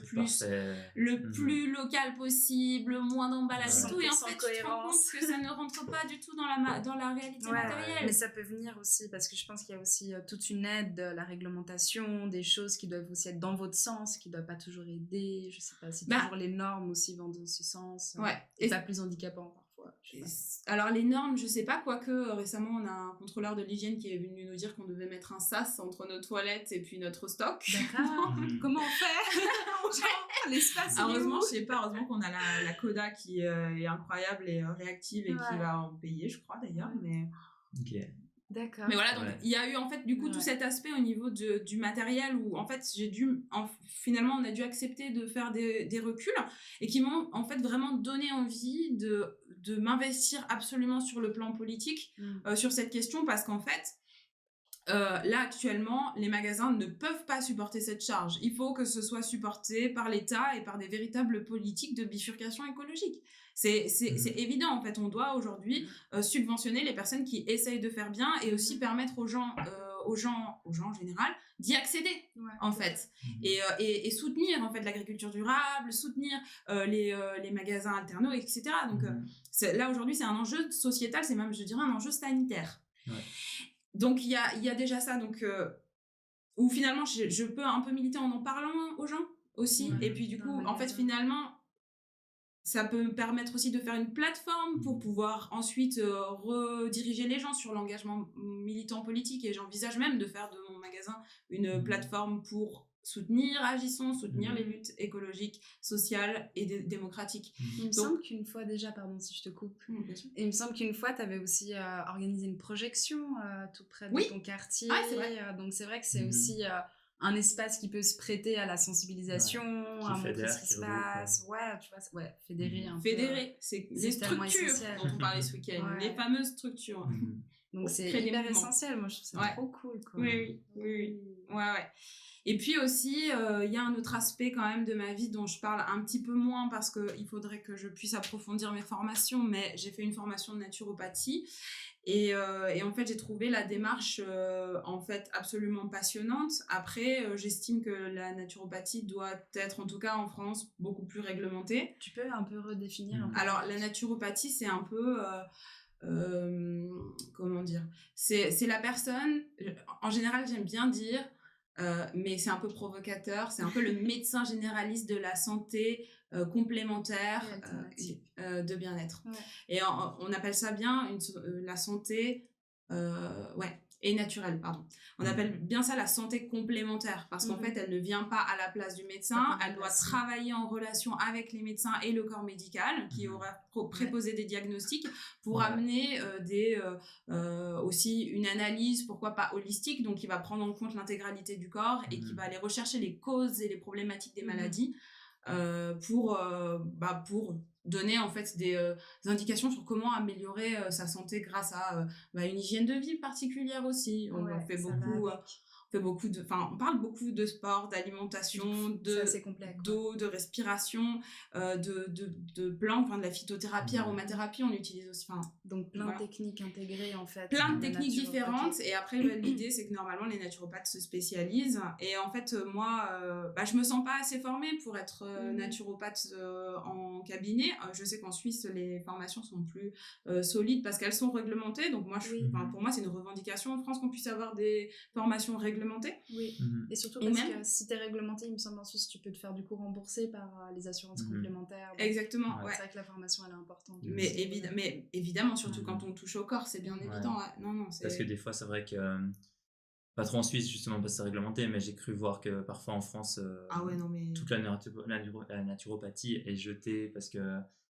plus local possible, moins d'emballage et tout. Et en fait, tu te rends compte que ça ne rentre pas du tout dans la réalité matérielle. Mais ça peut venir aussi, parce que je pense qu'il y a aussi toute une aide, la réglementation, des choses qui doivent aussi être dans votre sens, qui ne doivent pas toujours aider. Je sais pas si toujours les normes aussi vont dans ce sens. Et pas plus handicapant parfois. Alors les normes, je sais pas, quoique récemment on a un contrôleur de l'hygiène qui est venu nous dire qu'on devait mettre un sas entre nos toilettes et puis notre stock. D'accord. Comment on fait? L'espace. Heureusement, je sais pas, heureusement qu'on a la Coda qui est incroyable et réactive et qui va en payer, je crois d'ailleurs. Mais... D'accord. Mais voilà, donc il y a eu en fait du coup tout cet aspect au niveau du matériel où en fait finalement on a dû accepter de faire des reculs et qui m'ont en fait vraiment donné envie de m'investir absolument sur le plan politique sur cette question, parce qu'en fait là actuellement les magasins ne peuvent pas supporter cette charge. Il faut que ce soit supporté par l'État et par des véritables politiques de bifurcation écologique. C'est évident, en fait, on doit aujourd'hui subventionner les personnes qui essayent de faire bien et aussi permettre aux gens en général d'y accéder, en fait. Et soutenir, en fait, l'agriculture durable, soutenir les magasins alternaux, etc. Donc là, aujourd'hui, c'est un enjeu sociétal, c'est même, je dirais, un enjeu sanitaire. Donc, il y a déjà ça, donc, où finalement, je peux un peu militer en parlant aux gens aussi. Et puis, du coup, en fait, finalement... Ça peut me permettre aussi de faire une plateforme pour pouvoir ensuite rediriger les gens sur l'engagement militant politique. Et j'envisage même de faire de mon magasin une plateforme pour soutenir les luttes écologiques, sociales et démocratiques. Il me semble qu'une fois déjà, pardon si je te coupe, il me semble qu'une fois tu avais aussi organisé une projection tout près de ton quartier. C'est vrai. Donc c'est vrai que c'est aussi... un espace qui peut se prêter à la sensibilisation, à montrer ce qui se passe. Fédérer un peu. Fédérer, c'est les structures dont on parlait ce week-end, les fameuses structures. Donc c'est hyper essentiel, moi je trouve ça trop cool. Quoi. Oui. Et puis aussi, il y a un autre aspect quand même de ma vie dont je parle un petit peu moins parce qu'il faudrait que je puisse approfondir mes formations, mais j'ai fait une formation de naturopathie. Et en fait, j'ai trouvé la démarche en fait absolument passionnante. Après, j'estime que la naturopathie doit être, en tout cas en France, beaucoup plus réglementée. Tu peux un peu redéfinir un peu. Alors, la naturopathie, c'est un peu... comment dire, c'est la personne... En général, j'aime bien dire... mais c'est un peu provocateur. C'est un peu le médecin généraliste de la santé complémentaire de bien-être. Ouais. Et on appelle ça bien la santé et naturelle, pardon. On appelle bien ça la santé complémentaire parce qu'en fait, elle ne vient pas à la place du médecin, elle doit travailler en relation avec les médecins et le corps médical qui aura préposé des diagnostics pour amener aussi une analyse, pourquoi pas holistique, donc qui va prendre en compte l'intégralité du corps et qui va aller rechercher les causes et les problématiques des maladies pour donner en fait des indications sur comment améliorer sa santé grâce à une hygiène de vie particulière aussi. On parle beaucoup de sport, d'alimentation, d'eau, de respiration, de plantes, de la phytothérapie, aromathérapie, on utilise aussi. Donc plein de techniques intégrées en fait. Plein de techniques différentes. Et après, l'idée, c'est que normalement, les naturopathes se spécialisent. Et en fait, moi, je me sens pas assez formée pour être naturopathe en cabinet. Je sais qu'en Suisse, les formations sont plus solides parce qu'elles sont réglementées. Donc moi, pour moi, c'est une revendication en France qu'on puisse avoir des formations réglementées. Oui, et surtout parce que si tu es réglementé, il me semble en Suisse, tu peux te faire du coup rembourser par les assurances complémentaires. Donc, exactement. C'est vrai que la formation, elle est importante. Mais évidemment, surtout quand on touche au corps, c'est bien évident. Non, parce que des fois, c'est vrai que, pas trop en Suisse justement parce que c'est réglementé, mais j'ai cru voir que parfois en France, toute la naturopathie est jetée parce que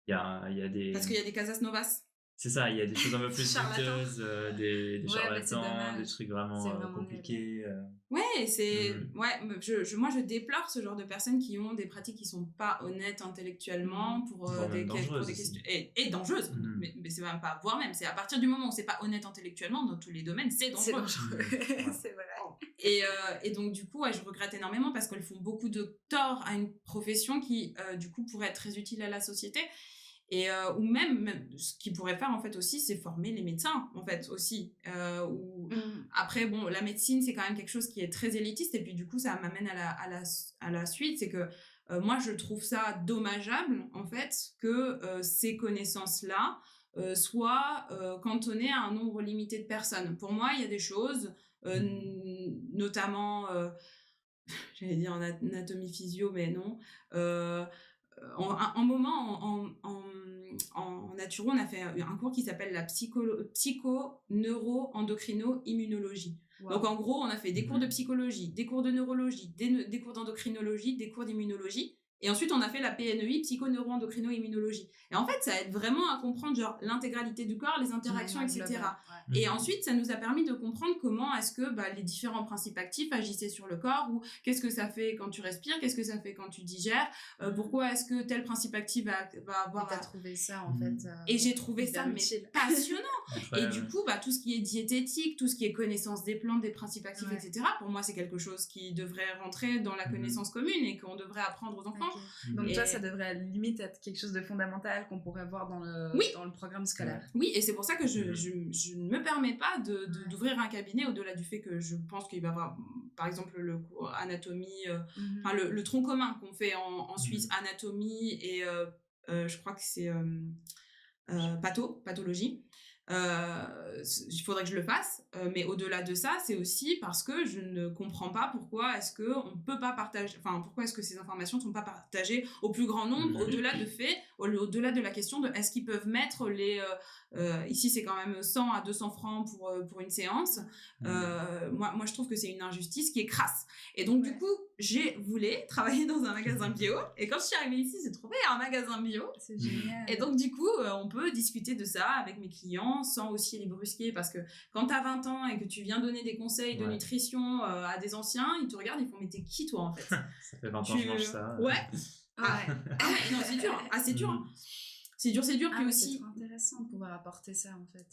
il y a des... Parce qu'il y a des casas novas. C'est ça, il y a des choses un peu plus douteuses, des charlatans, des trucs vraiment compliqués. Moi je déplore ce genre de personnes qui ont des pratiques qui sont pas honnêtes intellectuellement pour des questions et dangereuses. Mais c'est même pas, voire même, c'est à partir du moment où c'est pas honnête intellectuellement dans tous les domaines, c'est dangereux. C'est vrai. Et donc du coup, je regrette énormément parce qu'elles font beaucoup de tort à une profession qui du coup pourrait être très utile à la société. Et ou même ce qu'ils pourraient faire en fait aussi, c'est former les médecins en fait aussi. Après la médecine c'est quand même quelque chose qui est très élitiste et puis du coup ça m'amène à la suite, c'est que moi je trouve ça dommageable en fait que ces connaissances là soient cantonnées à un nombre limité de personnes. Pour moi il y a des choses notamment j'allais dire en anatomie physio mais non. En naturo, on a fait un cours qui s'appelle la psycho-neuro-endocrino-immunologie. Wow. Donc en gros, on a fait des cours de psychologie, des cours de neurologie, des cours d'endocrinologie, des cours d'immunologie. Et ensuite, on a fait la PNEI, psycho-neuro-endocrino-immunologie. Et en fait, ça aide vraiment à comprendre l'intégralité du corps, les interactions, etc. Et ensuite, ça nous a permis de comprendre comment est-ce que les différents principes actifs agissaient sur le corps, ou qu'est-ce que ça fait quand tu respires, qu'est-ce que ça fait quand tu digères, pourquoi est-ce que tel principe actif va avoir... Et t'as trouvé ça, en fait... et j'ai trouvé ça passionnant. Et du coup, tout ce qui est diététique, tout ce qui est connaissance des plantes, des principes actifs, etc., pour moi, c'est quelque chose qui devrait rentrer dans la connaissance commune et qu'on devrait apprendre aux enfants. Donc toi, ça devrait limite être quelque chose de fondamental qu'on pourrait voir dans le programme scolaire. Oui, et c'est pour ça que je ne me permets pas d'ouvrir un cabinet au-delà du fait que je pense qu'il va y avoir, par exemple, le cours anatomie, le tronc commun qu'on fait en Suisse, anatomie et je crois que c'est pathologie. Il faudrait que je le fasse, mais au-delà de ça, c'est aussi parce que je ne comprends pas pourquoi est-ce que on peut pas partager, pourquoi est-ce que ces informations ne sont pas partagées au plus grand nombre, au-delà de la question de est-ce qu'ils peuvent mettre les ici c'est quand même 100 à 200 francs pour une séance. Moi je trouve que c'est une injustice qui est crasse. Et donc du coup, j'ai voulu travailler dans un magasin bio, et quand je suis arrivée ici, j'ai trouvé un magasin bio. C'est génial. Et donc du coup, on peut discuter de ça avec mes clients sans aussi les brusquer, parce que quand t'as 20 ans et que tu viens donner des conseils de nutrition à des anciens, ils te regardent, ils font mais t'es qui toi en fait? Ça fait 20 ans que je mange ça. Non, c'est dur. C'est dur. C'est dur. Puis aussi, c'est intéressant de pouvoir apporter ça en fait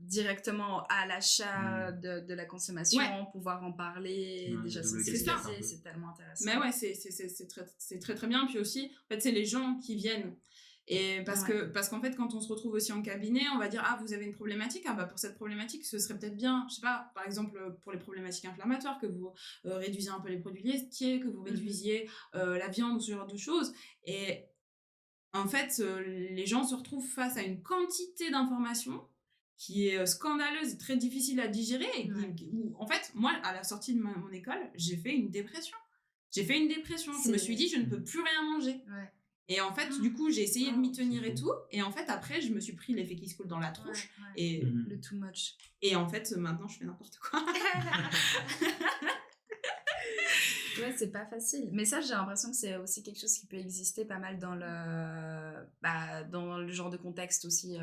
directement à l'achat de la consommation, pouvoir en parler, déjà c'est tellement intéressant. Mais ouais, c'est très très bien. Puis aussi, en fait, c'est les gens qui viennent. Et parce qu'en fait, quand on se retrouve aussi en cabinet, on va dire vous avez une problématique, pour cette problématique, ce serait peut-être bien, je sais pas, par exemple pour les problématiques inflammatoires, que vous réduisiez un peu les produits laitiers, que vous réduisiez la viande ou ce genre de choses. Et en fait, les gens se retrouvent face à une quantité d'informations qui est scandaleuse et très difficile à digérer. Et où, en fait, moi, à la sortie de mon école, j'ai fait une dépression. Je me suis dit, je ne peux plus rien manger. Ouais. Et en fait, du coup, j'ai essayé de m'y tenir et tout. Et en fait, après, je me suis pris l'effet qui se coule dans la tronche. Et le too much. Et en fait, maintenant, je fais n'importe quoi. Ouais, c'est pas facile. Mais ça, j'ai l'impression que c'est aussi quelque chose qui peut exister pas mal dans le genre de contexte aussi,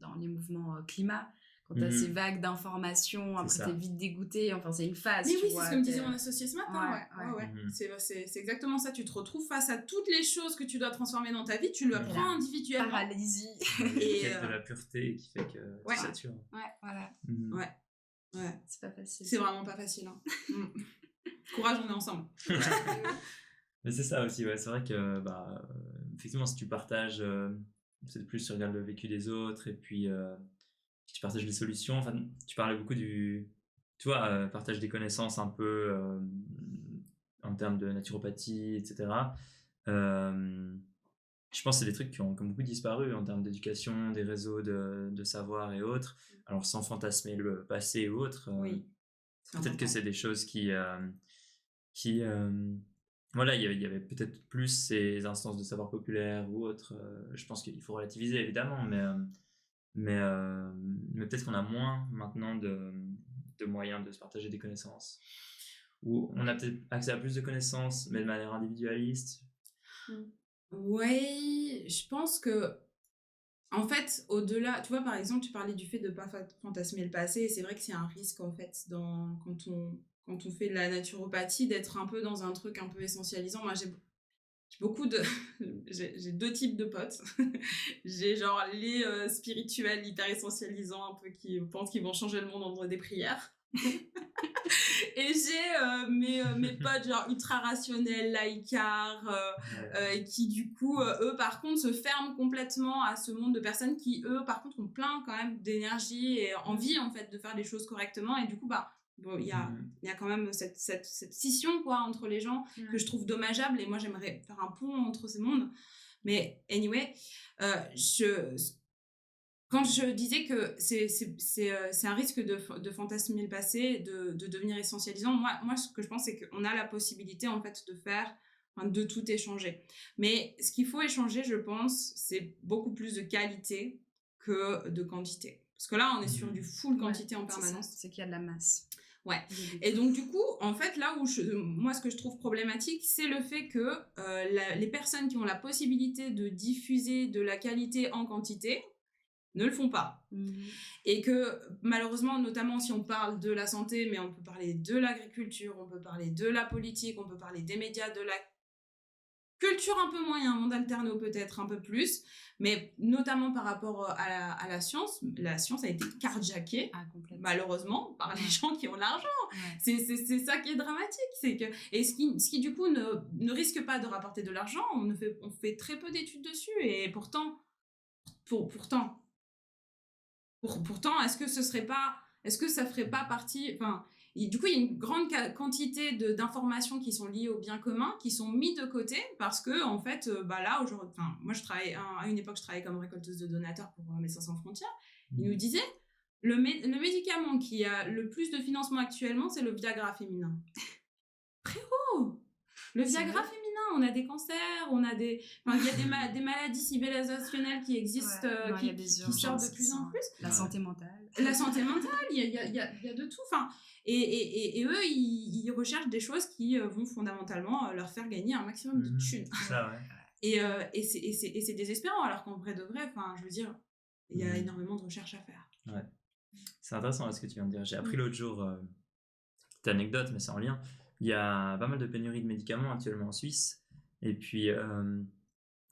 dans les mouvements climat. Quand t'as ces vagues d'informations, après t'es vite dégoûté, enfin c'est une phase. Mais oui, c'est ce que me disait mon associé ce matin. Ouais. Mm-hmm. C'est exactement ça. Tu te retrouves face à toutes les choses que tu dois transformer dans ta vie, tu le prends individuellement. Paralysie. Et de la pureté qui fait que tu satures. Ouais, voilà. Ouais. C'est pas facile. C'est vraiment pas facile. Hein. Courage, on est ensemble. Mais c'est ça aussi, ouais. C'est vrai que effectivement, si tu partages, peut-être plus tu regardes le vécu des autres et puis tu partages les solutions. Enfin, tu parlais beaucoup partage des connaissances un peu en termes de naturopathie, etc. Je pense que c'est des trucs qui ont beaucoup disparu en termes d'éducation, des réseaux de savoir et autres. Alors, sans fantasmer le passé ou autre, peut-être que c'est des choses voilà, il y avait peut-être plus ces instances de savoir populaire ou autres. Je pense qu'il faut relativiser, évidemment, mais peut-être qu'on a moins maintenant de moyens de se partager des connaissances. Ou on a peut-être accès à plus de connaissances, mais de manière individualiste. Oui, je pense que, en fait, au-delà, tu vois, par exemple, tu parlais du fait de ne pas fantasmer le passé, et c'est vrai que c'est un risque, en fait, quand on fait de la naturopathie, d'être un peu dans un truc un peu essentialisant. Moi, j'ai beaucoup de... j'ai deux types de potes. J'ai genre les spirituels hyper essentialisants, un peu qui pensent qu'ils vont changer le monde en faisant des prières. Et j'ai mes potes genre ultra rationnels, laïcards, qui du coup eux par contre se ferment complètement à ce monde de personnes qui eux par contre ont plein quand même d'énergie et envie en fait de faire les choses correctement, et du coup il y a quand même cette scission quoi entre les gens que je trouve dommageable, et moi j'aimerais faire un pont entre ces mondes. Mais anyway, quand je disais que c'est un risque de fantasmer le passé, de devenir essentialisant, moi ce que je pense c'est qu'on a la possibilité en fait de tout échanger. Mais ce qu'il faut échanger, je pense, c'est beaucoup plus de qualité que de quantité. Parce que là, on est sur du full quantité en permanence. C'est qu'il y a de la masse. Ouais. Et donc du coup, en fait, là où moi ce que je trouve problématique, c'est le fait que les personnes qui ont la possibilité de diffuser de la qualité en quantité ne le font pas. Et que malheureusement, notamment si on parle de la santé, mais on peut parler de l'agriculture, on peut parler de la politique, on peut parler des médias, de la culture un peu moins, il y a un monde alterné peut-être un peu plus, mais notamment par rapport à la science a été carjackée, malheureusement, par les gens qui ont l'argent. C'est ça qui est dramatique. Et ce qui du coup ne risque pas de rapporter de l'argent, on fait très peu d'études dessus, et pourtant, est-ce que ça ferait pas partie, du coup, il y a une grande quantité d'informations qui sont liées au bien commun, qui sont mises de côté parce que, en fait, là, aujourd'hui, moi, à une époque, je travaillais comme récolteuse de donateurs pour Médecins Sans Frontières. Ils nous disaient, le médicament qui a le plus de financement actuellement, c'est le Viagra féminin. Frérot, le Viagra féminin, on a des cancers, il y a des maladies civilisationnelles qui existent, qui sortent de plus en plus. La santé mentale. La santé mentale, il y a de tout. Et eux, ils recherchent des choses qui vont fondamentalement leur faire gagner un maximum de thunes. Ça, ouais. Et c'est désespérant, alors qu'en vrai de vrai, je veux dire, il y a énormément de recherches à faire. Ouais. C'est intéressant ce que tu viens de dire. J'ai appris l'autre jour, petite anecdote, mais c'est en lien. Il y a pas mal de pénuries de médicaments actuellement en Suisse. Et puis,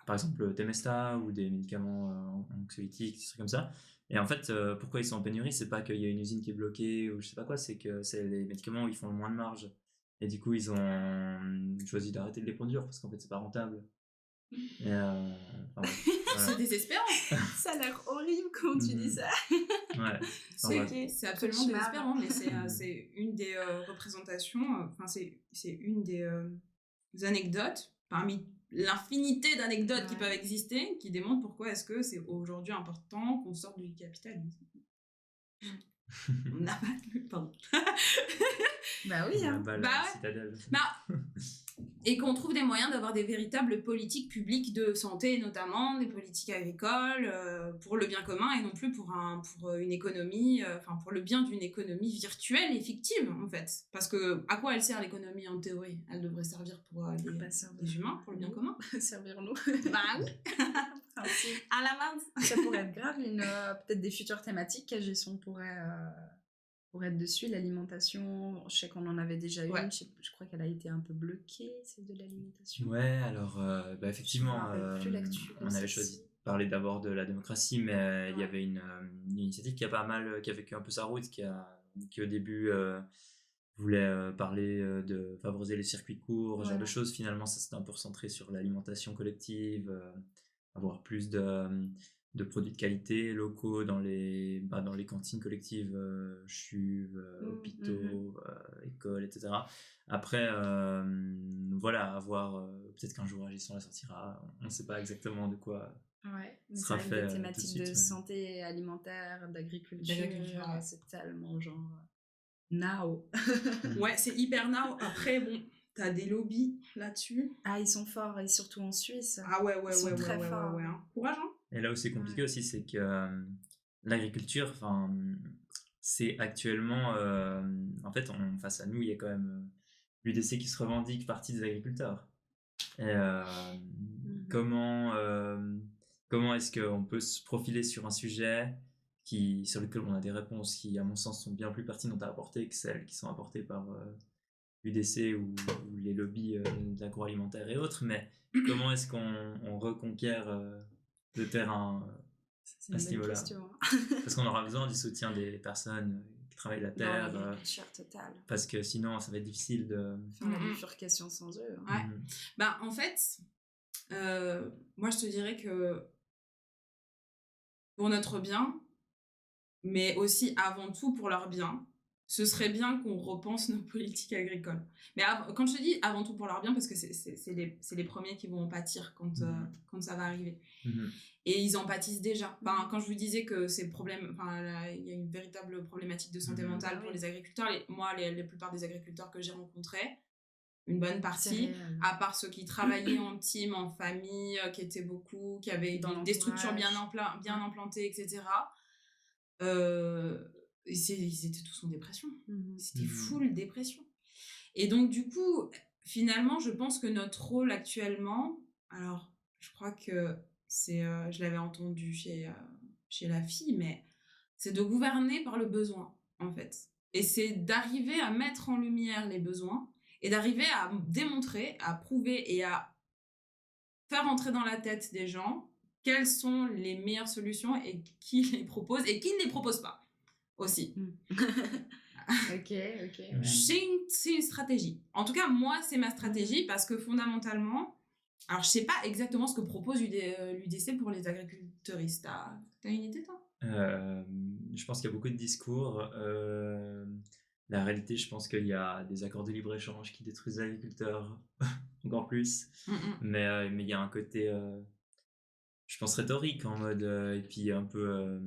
par exemple, le Temesta ou des médicaments anxiolytiques, des trucs comme ça. Et en fait, pourquoi ils sont en pénurie, c'est pas qu'il y a une usine qui est bloquée ou je sais pas quoi, c'est que c'est les médicaments où ils font le moins de marge. Et du coup, ils ont choisi d'arrêter de les produire parce qu'en fait, c'est pas rentable. Et, voilà. C'est désespérant. Ça a l'air horrible quand tu dis ça. Ouais. C'est absolument désespérant, mais c'est une des représentations, c'est une des anecdotes parmi l'infinité d'anecdotes qui peuvent exister, qui démontrent pourquoi est-ce que c'est aujourd'hui important qu'on sorte du capitalisme. On n'a pas pardon. Bah oui, La hein. balle Bah à la ouais. citadelle. Bah, et qu'on trouve des moyens d'avoir des véritables politiques publiques de santé, notamment des politiques agricoles, pour le bien commun et non plus pour une économie, pour le bien d'une économie virtuelle et fictive, en fait. Parce que à quoi elle sert l'économie en théorie? Elle devrait servir pour Bah, servir les humains, pour le bien nous. commun. Servir nous. Bah oui, Principe. à la base. Ça pourrait être grave, peut-être des futures thématiques qu'Agesson pourrait être dessus, l'alimentation. Je sais qu'on en avait déjà Ouais. une, je crois qu'elle a été un peu bloquée, celle de l'alimentation. Ouais, alors effectivement, Je me rappelle plus l'actu on de avait celle-ci. choisi de parler d'abord de la démocratie, mais il y Ouais. avait une initiative qui a vécu un peu sa route, qui au début voulait parler de favoriser les circuits courts, ce genre Voilà. de choses. Finalement, ça s'était un peu recentré sur l'alimentation collective, avoir plus de produits de qualité locaux dans les cantines collectives, chuves, hôpitaux, écoles, etc. Après, voilà, à voir, peut-être qu'un jour Agisson la sortira, on ne sait pas exactement de quoi Ouais, mais sera c'est fait des tout de thématiques suite. de Mais... santé alimentaire, d'agriculture, Ouais. c'est tellement genre now. Ouais, c'est hyper now. Après, bon, t'as des lobbies là-dessus. Ah, ils sont forts, et surtout en Suisse. Ah ouais, Ils sont très forts. ouais, hein. Courage, hein. Et là où c'est compliqué Ouais. aussi, c'est que l'agriculture, c'est actuellement, en fait, face à nous, il y a quand même l'UDC qui se revendique partie des agriculteurs. Et comment est-ce qu'on peut se profiler sur un sujet sur lequel on a des réponses qui, à mon sens, sont bien plus pertinentes à apporter que celles qui sont apportées par l'UDC ou les lobbies d'agroalimentaire et autres, mais comment est-ce qu'on reconquiert le terrain C'est à une ce bonne niveau-là? question. Parce qu'on aura besoin du soutien des personnes qui travaillent la Dans terre, l'agriculture totale. parce que sinon ça va être difficile de... Faire la bifurcation sans eux. Hein. Ouais. Bah, en fait, moi, je te dirais que pour notre bien, mais aussi avant tout pour leur bien, ce serait bien qu'on repense nos politiques agricoles. Mais quand je te dis avant tout pour leur bien, parce que c'est les premiers qui vont en pâtir quand ça va arriver. Et ils en pâtissent déjà. Quand je vous disais que il y a une véritable problématique de santé mentale pour les agriculteurs. La plupart des agriculteurs que j'ai rencontrés, une bonne partie, à part ceux qui travaillaient en team, en famille, qui étaient beaucoup, qui avaient des structures bien implantées, etc. Ils étaient tous en dépression. C'était full dépression. Et donc, du coup, finalement, je pense que notre rôle actuellement, alors, je crois que je l'avais entendu chez la fille, mais c'est de gouverner par le besoin, en fait. Et c'est d'arriver à mettre en lumière les besoins et d'arriver à démontrer, à prouver et à faire entrer dans la tête des gens quelles sont les meilleures solutions et qui les propose et qui ne les propose pas aussi. Ok. Ouais. C'est une stratégie. En tout cas, moi, c'est ma stratégie parce que fondamentalement, alors je sais pas exactement ce que propose l'UDC pour les agriculteuristes. T'as une idée, toi? Je pense qu'il y a beaucoup de discours. La réalité, je pense qu'il y a des accords de libre-échange qui détruisent les agriculteurs encore plus. Mais il y a un côté, je pense, rhétorique en mode, et puis un peu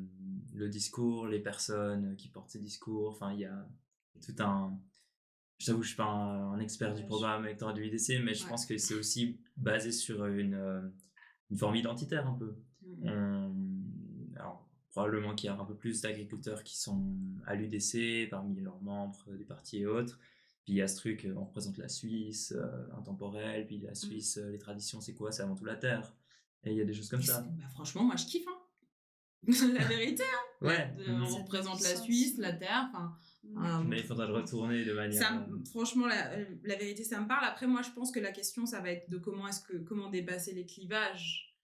le discours, les personnes qui portent ces discours. Enfin, il y a tout un... Je t'avoue, je suis pas un expert du programme électoral de l'UDC, mais je pense que c'est aussi basé sur une forme identitaire un peu. Alors, probablement qu'il y a un peu plus d'agriculteurs qui sont à l'UDC parmi leurs membres des partis et autres. Puis il y a ce truc, on représente la Suisse intemporelle, puis la Suisse, les traditions, c'est quoi? C'est avant tout la terre. Et il y a des choses comme ça. Bah, franchement, moi, je kiffe. La vérité. Ouais. On représente la Suisse, la terre. Mais il faudra le retourner de manière... franchement, la vérité, ça me parle. Après, moi, je pense que la question, ça va être de comment dépasser les clivages.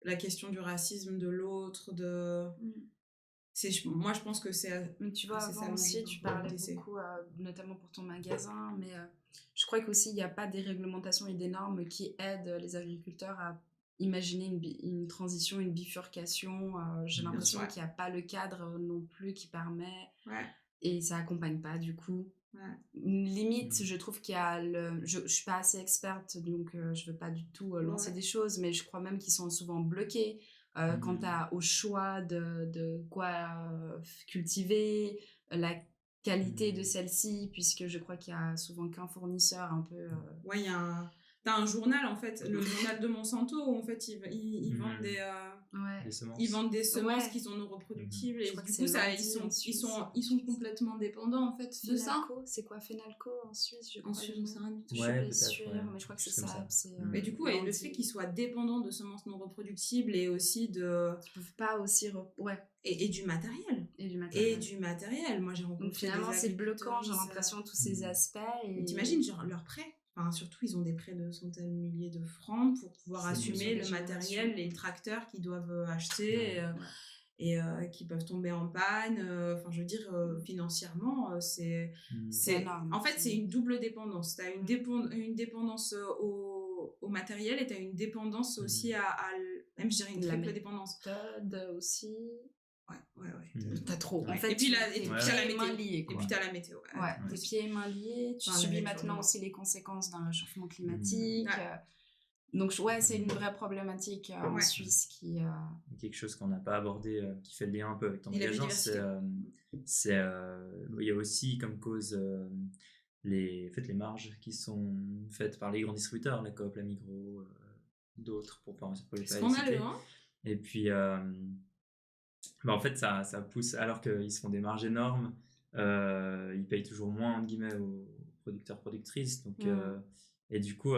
La question du racisme de l'autre, moi, je pense que c'est... Mais tu vois, avant aussi, tu parlais beaucoup, notamment pour ton magasin, mais je crois qu'aussi, il n'y a pas des réglementations et des normes qui aident les agriculteurs à imaginer une transition, une bifurcation. J'ai l'impression qu'il n'y a pas le cadre non plus qui permet, et ça n'accompagne pas, du coup. Limite, je trouve qu'il y a je ne suis pas assez experte, donc je ne veux pas du tout lancer des choses, mais je crois même qu'ils sont souvent bloqués quant au choix de quoi cultiver, la qualité de celle-ci, puisque je crois qu'il y a souvent qu'un fournisseur un peu... Ouais, t'as un journal, en fait, le journal de Monsanto, où en fait, ils vendent des semences. ils vendent des semences Ouais. qui sont non reproductibles, et Je crois du que coup, c'est ça, Landi en Suisse. ils sont complètement dépendants, en fait, de ça. Fenalco, c'est quoi Fenalco en Suisse, je crois. En Suisse, j'en sais rien du tout. Je Ouais, suis pas peut-être, sûre, ouais. mais je crois que c'est Quelque chose ça. comme ça. C'est, Mais du coup, et le Landi. fait qu'ils soient dépendants de semences non reproductibles et aussi de... Ils peuvent pas aussi... Ouais, Et du matériel. et du Et matériel. du matériel. Moi, j'ai rencontré Donc finalement, des c'est bloquant, j'ai agriculteurs, l'impression, tous ces aspects. Et... T'imagines, genre, leurs prêts. Enfin, surtout, ils ont des prêts de centaines de milliers de francs pour pouvoir C'est assumer beaucoup. le matériel, les tracteurs qu'ils doivent acheter et qui peuvent tomber en panne. Enfin, je veux dire, financièrement, c'est énorme. en fait, c'est une double dépendance. Tu as une dépendance au matériel et tu as une dépendance aussi même, je dirais, une La triple dépendance. méthode aussi. Ouais. T'as trop. Ouais. En fait, Et puis, t'as t'as les la pieds et mains météo. liés, Et quoi. puis, t'as la météo. Ouais, les pieds et mains liés. Tu Enfin, subis le maintenant réchauffement. aussi les conséquences d'un réchauffement climatique. Ouais. Donc, ouais, c'est une vraie problématique en Ouais. Suisse qui... Quelque chose qu'on n'a pas abordé, qui fait le lien un peu avec ton Et la engagement, biodiversité. il y a aussi comme cause les marges qui sont faites par les grands distributeurs, la Coop, la Migros, d'autres, pour les pas les citer. Scandaleux, hein. Et puis, en fait, ça pousse, alors qu'ils se font des marges énormes, ils payent toujours moins, entre guillemets, aux producteurs, productrices. Donc, et du coup,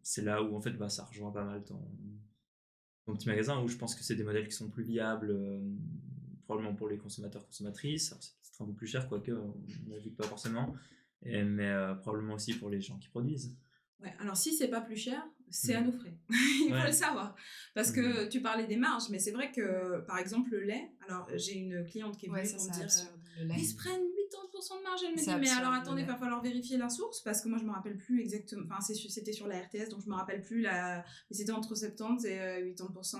c'est là où, en fait, ça rejoint pas mal ton petit magasin, où je pense que c'est des modèles qui sont plus viables, probablement pour les consommateurs, consommatrices. Alors, c'est peut-être un peu plus cher, quoique, on n'a vu que pas forcément. Mais probablement aussi pour les gens qui produisent. Ouais, alors si c'est pas plus cher, c'est à nos frais. Il faut le savoir. Parce que tu parlais des marges, mais c'est vrai que, par exemple, le lait, alors j'ai une cliente qui est venue pour me dire ils se prennent 80% de marge. Elle me dit, mais alors attendez, il va falloir vérifier la source, parce que moi je me rappelle plus exactement, enfin c'était sur la RTS, donc je me rappelle plus, mais c'était entre 70 et 80%.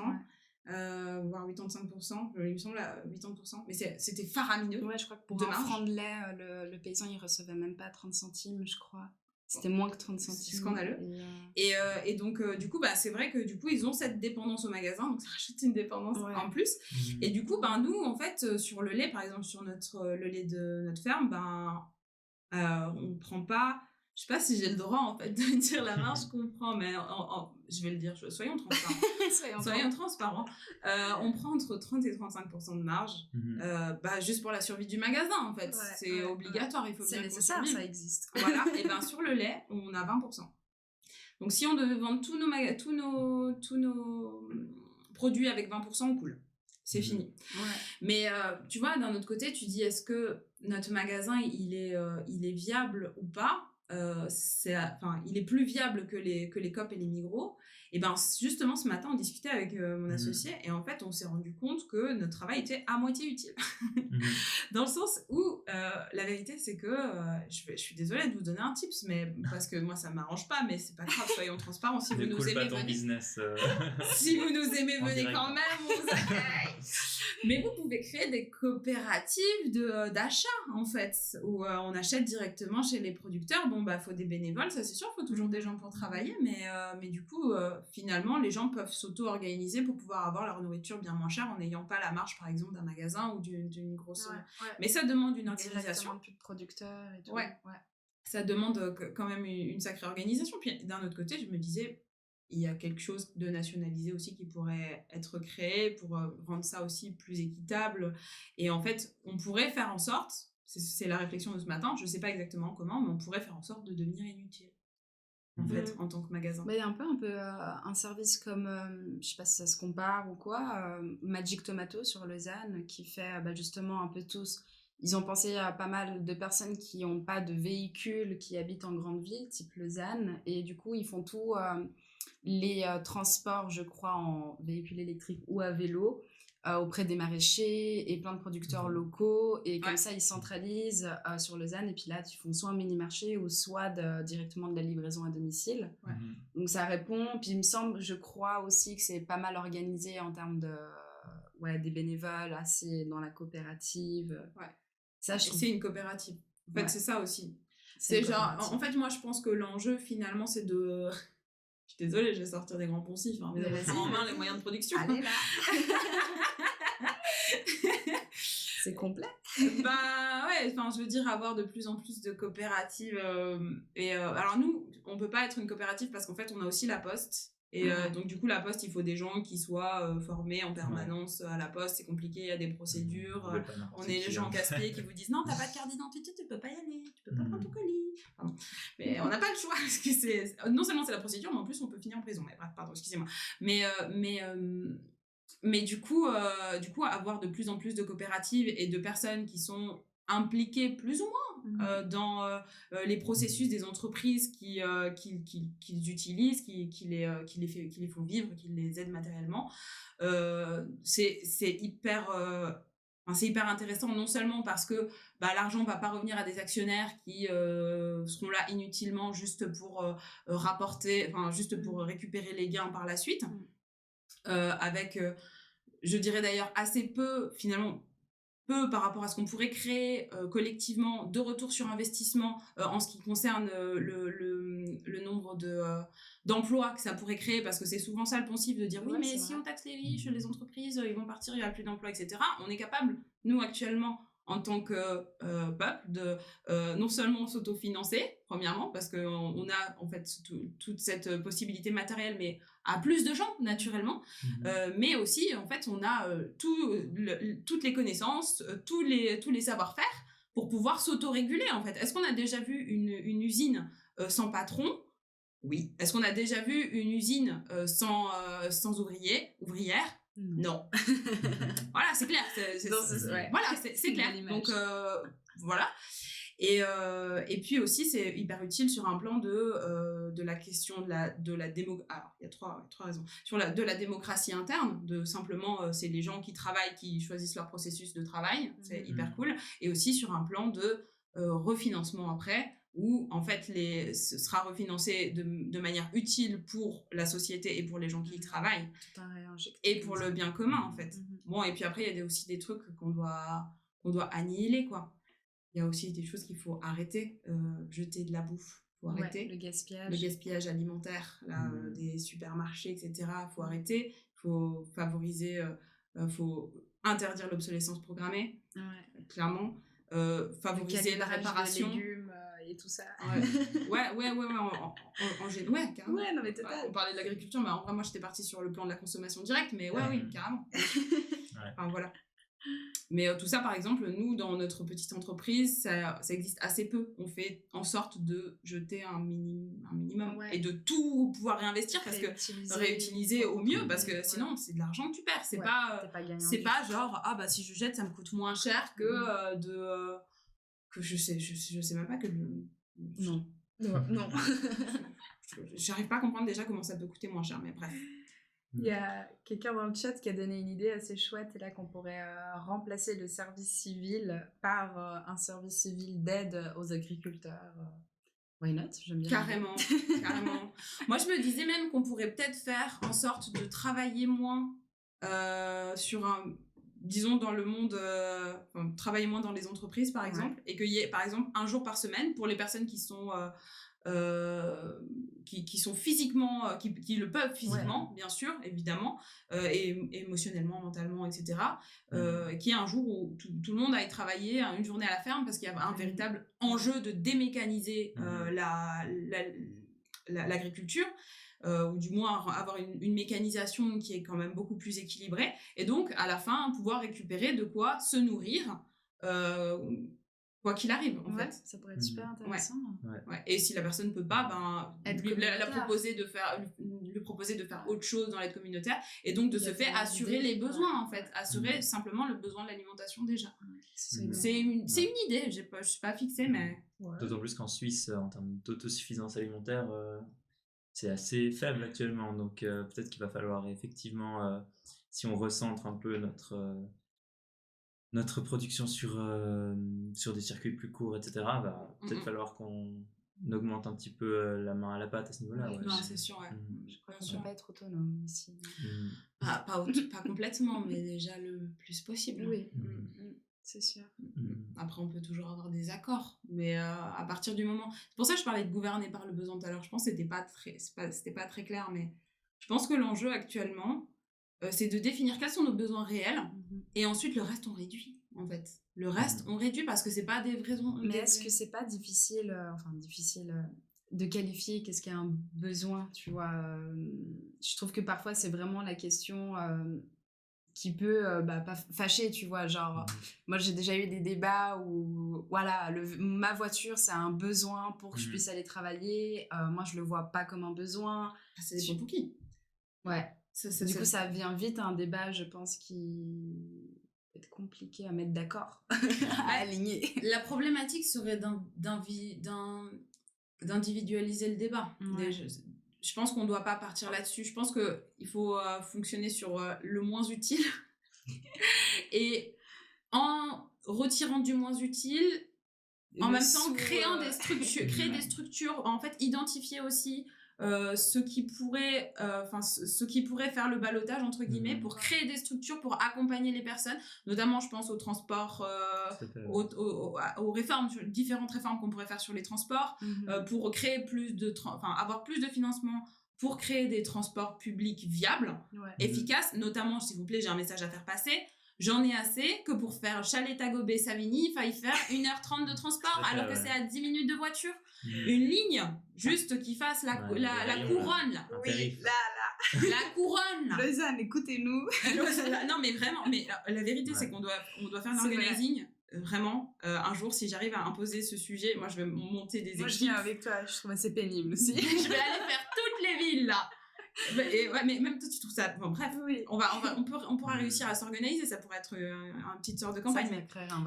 Voire 85%, il me semble 80%, mais c'était faramineux. Ouais, je crois que pour un franc de lait, le paysan il recevait même pas 30 centimes, je crois. C'était moins que 30 centimes. C'est scandaleux. Et donc, du coup, c'est vrai que du coup, ils ont cette dépendance au magasin, donc ça rajoute une dépendance en plus. Et du coup, nous, en fait, sur le lait, par exemple, sur le lait de notre ferme, on prend pas... Je sais pas si j'ai le droit, en fait, de dire la marge qu'on prend, mais je vais le dire, soyons transparents. soyons transparents. On prend entre 30 et 35% de marge, juste pour la survie du magasin, en fait. C'est obligatoire, il faut bien qu'on survive. C'est nécessaire, ça existe. Voilà, et sur le lait, on a 20%. Donc, si on devait vendre tous nos produits avec 20%, on coule. C'est fini. Mais tu vois, d'un autre côté, tu dis, est-ce que notre magasin, il est viable ou pas? Il est plus viable que les Coop et les Migros. Et justement, ce matin, on discutait avec mon associé, et en fait, on s'est rendu compte que notre travail était à moitié utile. Dans le sens où, la vérité, c'est que, je suis désolée de vous donner un tips, mais parce que moi, ça m'arrange pas, mais c'est pas grave, soyons transparents. Si vous nous aimez, venez. Business, si vous nous aimez, venez quand même, on vous accueille. Mais vous pouvez créer des coopératives d'achat, en fait, où on achète directement chez les producteurs. Bon, faut des bénévoles, ça c'est sûr, faut toujours des gens pour travailler, mais du coup, finalement, les gens peuvent s'auto-organiser pour pouvoir avoir leur nourriture bien moins chère en n'ayant pas la marge, par exemple, d'un magasin ou d'une grosse... Mais ça demande une organisation. Plus de producteurs et tout. Ça demande quand même une sacrée organisation. Puis d'un autre côté, je me disais, il y a quelque chose de nationalisé aussi qui pourrait être créé pour rendre ça aussi plus équitable. Et en fait, on pourrait faire en sorte, c'est la réflexion de ce matin, je ne sais pas exactement comment, mais on pourrait faire en sorte de devenir inutile, en fait, en tant que magasin. Il y a un peu un service comme, je ne sais pas si ça se compare ou quoi, Magic Tomato sur Lausanne, qui fait justement un peu tous... Ils ont pensé à pas mal de personnes qui n'ont pas de véhicule, qui habitent en grande ville, type Lausanne, et du coup, ils font tout... les transports, je crois, en véhicule électrique ou à vélo, auprès des maraîchers et plein de producteurs locaux. Et comme ça, ils centralisent sur Lausanne. Et puis là, ils font soit un mini-marché ou soit directement de la livraison à domicile. Donc ça répond. Puis il me semble, je crois aussi que c'est pas mal organisé en termes des bénévoles, assez dans la coopérative. Ça, c'est une coopérative. En fait, c'est ça aussi. C'est genre, en fait, moi, je pense que l'enjeu, finalement, c'est de Je suis désolée, je vais sortir des grands poncifs, hein, mais on va prendre en main les moyens de production. Allez là. C'est complet. Bah ouais, enfin je veux dire avoir de plus en plus de coopératives alors nous on peut pas être une coopérative parce qu'en fait on a aussi la Poste et donc du coup la Poste il faut des gens qui soient formés en permanence à la Poste, c'est compliqué, il y a des procédures, on est les gens casse-pieds qui vous disent non t'as pas de carte d'identité tu peux pas y aller, tu peux pas prendre ton colis. Pardon. Mais on n'a pas le choix parce que c'est non seulement c'est la procédure mais en plus on peut finir en prison, mais bref pardon excusez-moi, mais du coup, avoir de plus en plus de coopératives et de personnes qui sont impliquées plus ou moins dans les processus des entreprises qu'ils utilisent, qui les font vivre, qui les aident matériellement, c'est hyper intéressant, non seulement parce que l'argent va pas revenir à des actionnaires qui seront là inutilement juste pour rapporter, juste pour récupérer les gains par la suite, avec je dirais d'ailleurs assez peu par rapport à ce qu'on pourrait créer collectivement de retour sur investissement en ce qui concerne le nombre d'emplois que ça pourrait créer, parce que c'est souvent ça le poncif de dire oui mais si on taxe les riches, les entreprises ils vont partir, il n'y a plus d'emplois, etc. On est capable, nous actuellement en tant que peuple, de non seulement s'autofinancer, premièrement, parce qu'on a en fait toute cette possibilité matérielle, mais à plus de gens, naturellement, mais aussi, en fait, on a toutes les connaissances, tous les savoir-faire pour pouvoir s'autoréguler, en fait. Est-ce qu'on a déjà vu une usine sans patron ? Oui. Est-ce qu'on a déjà vu une usine sans ouvrière ? Non. Voilà, c'est clair. Voilà, c'est clair. Donc, voilà. Et puis aussi, c'est hyper utile sur un plan de la question de la démo. Alors, il y a trois raisons. De la démocratie interne, de simplement, c'est les gens qui travaillent, qui choisissent leur processus de travail. C'est hyper cool. Et aussi sur un plan de refinancement après, où en fait ce sera refinancé de manière utile pour la société et pour les gens qui y travaillent et pour le bien commun en fait. Bon, et puis après il y a aussi des trucs qu'on doit annihiler, quoi. Il y a aussi des choses qu'il faut arrêter, jeter de la bouffe, faut arrêter le gaspillage alimentaire là, des supermarchés, etc. Faut arrêter, faut favoriser, faut interdire l'obsolescence programmée, clairement. Favoriser la réparation de légumes et tout ça. Ouais, carrément. Ouais, non mais total. On parlait de l'agriculture, mais en vrai moi j'étais partie sur le plan de la consommation directe, mais oui, carrément. Enfin voilà. Mais tout ça, par exemple, nous, dans notre petite entreprise, ça existe assez peu. On fait en sorte de jeter un minimum et de tout pouvoir réinvestir, parce que réutiliser au mieux, parce que sinon, c'est de l'argent que tu perds. C'est pas genre, si je jette, ça me coûte moins cher que que je sais même pas que... Non. J'arrive pas à comprendre déjà comment ça peut coûter moins cher, mais bref. Il y a quelqu'un dans le chat qui a donné une idée assez chouette, là, qu'on pourrait remplacer le service civil par un service civil d'aide aux agriculteurs. Why not? J'aime bien. Carrément. Moi, je me disais même qu'on pourrait peut-être faire en sorte de travailler moins disons dans le monde, travailler moins dans les entreprises, par exemple, et qu'il y ait, par exemple, un jour par semaine pour les personnes qui sont... qui sont physiquement, qui le peuvent physiquement, bien sûr, évidemment, et émotionnellement, mentalement, etc. Qui est un jour où tout le monde aille travailler une journée à la ferme, parce qu'il y a un véritable enjeu de démécaniser l'agriculture, ou du moins avoir une mécanisation qui est quand même beaucoup plus équilibrée, et donc à la fin pouvoir récupérer de quoi se nourrir, quoi qu'il arrive, en fait. Ça pourrait être super intéressant. Ouais. Et si la personne ne peut pas, lui proposer de faire autre chose dans l'aide communautaire, et donc de ce fait assurer les besoins, en fait. Assurer simplement le besoin de l'alimentation déjà. C'est une idée, je ne suis pas fixée, mais... D'autant plus qu'en Suisse, en termes d'autosuffisance alimentaire, c'est assez faible actuellement. Donc peut-être qu'il va falloir effectivement, si on recentre un peu notre production sur des circuits plus courts, etc., va peut-être falloir qu'on augmente un petit peu la main à la pâte à ce niveau-là. Non, c'est sûr, Je crois qu'on ne peut pas être autonome ici. Pas complètement, mais déjà le plus possible. Oui, c'est sûr. Après, on peut toujours avoir des accords, mais à partir du moment... C'est pour ça que je parlais de gouverner par le besoin tout à l'heure. Je pense que c'était pas très clair, mais je pense que l'enjeu actuellement, c'est de définir quels sont nos besoins réels, et ensuite le reste, on réduit, en fait. Le reste, on réduit parce que c'est pas des raisons... Mais est-ce que c'est pas difficile, de qualifier qu'est-ce qu'est un besoin, tu vois je trouve que parfois, c'est vraiment la question... qui peut pas fâcher, tu vois, genre moi j'ai déjà eu des débats où voilà, ma voiture c'est un besoin pour que je puisse aller travailler, moi je le vois pas comme un besoin. Ça dépend pour qui. Ouais, du coup ça vient vite un débat, je pense, qui peut être compliqué à mettre d'accord, à aligner. La problématique serait d'individualiser le débat. Ouais. Je pense qu'on ne doit pas partir là-dessus. Je pense qu'il faut fonctionner sur le moins utile. Et en retirant du moins utile, en même temps, créer des structures, en fait, identifier aussi ce qui pourrait faire le ballottage, entre guillemets, pour créer des structures, pour accompagner les personnes. Notamment, je pense au transport, aux réformes, différentes réformes qu'on pourrait faire sur les transports, pour créer avoir plus de financement pour créer des transports publics viables, efficaces. Notamment, s'il vous plaît, j'ai un message à faire passer. J'en ai assez que pour faire Chalet-Tagobé-Savigny, il faille faire 1h30 de transport, alors que c'est à 10 minutes de voiture. Une ligne, juste qui fasse la couronne. Là. Oui, La couronne. Là. Lausanne, écoutez-nous. Non, mais vraiment, la vérité, c'est qu'on doit faire l'organising. Vraiment, un jour, si j'arrive à imposer ce sujet, moi, je vais monter des équipes. Moi, je viens avec toi, je trouve assez pénible aussi. Je vais aller faire toutes les villes, là. Mais même toi tu trouves ça bref, oui. on pourra réussir à s'organiser, ça pourrait être une petite sorte de campagne,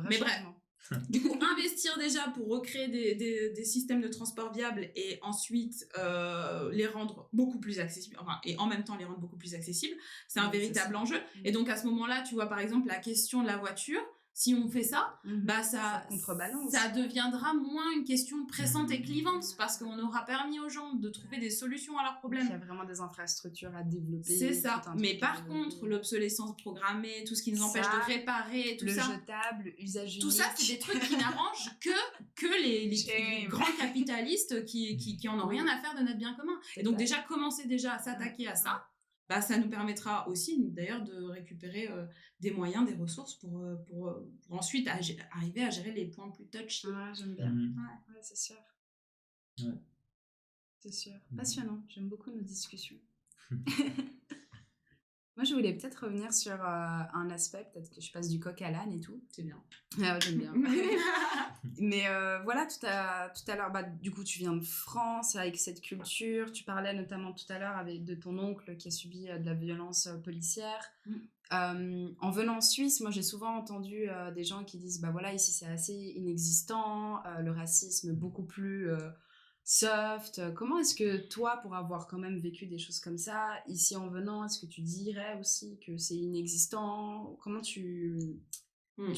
mais bref, du coup investir déjà pour recréer des systèmes de transport viables et ensuite les rendre beaucoup plus accessibles, et en même temps les rendre beaucoup plus accessibles, c'est un véritable enjeu. Et donc à ce moment-là, tu vois, par exemple, la question de la voiture, si on fait ça, ça deviendra moins une question pressante et clivante, parce qu'on aura permis aux gens de trouver des solutions à leurs problèmes. Il y a vraiment des infrastructures à développer. C'est ça. Mais par contre, l'obsolescence programmée, tout ce qui nous empêche de réparer, tout ça. Le jetable, usage unique. Tout ça, c'est des trucs qui n'arrangent que les grands capitalistes qui en ont rien à faire de notre bien commun. Et donc commencer à s'attaquer à ça. Ça nous permettra aussi d'ailleurs de récupérer des moyens, des ressources pour ensuite arriver à gérer les points plus touchy. Ouais, j'aime bien. Ouais, c'est sûr. Ouais. C'est sûr. Passionnant. J'aime beaucoup nos discussions. Moi, je voulais peut-être revenir sur un aspect, peut-être que je passe du coq à l'âne et tout. C'est bien. Ah ouais, j'aime bien. Mais voilà, tout à l'heure, du coup, tu viens de France avec cette culture. Tu parlais notamment tout à l'heure de ton oncle qui a subi de la violence policière. En venant en Suisse, moi, j'ai souvent entendu des gens qui disent, voilà, ici, c'est assez inexistant, le racisme beaucoup plus... soft. Comment est-ce que toi, pour avoir quand même vécu des choses comme ça, ici en venant, est-ce que tu dirais aussi que c'est inexistant? Comment tu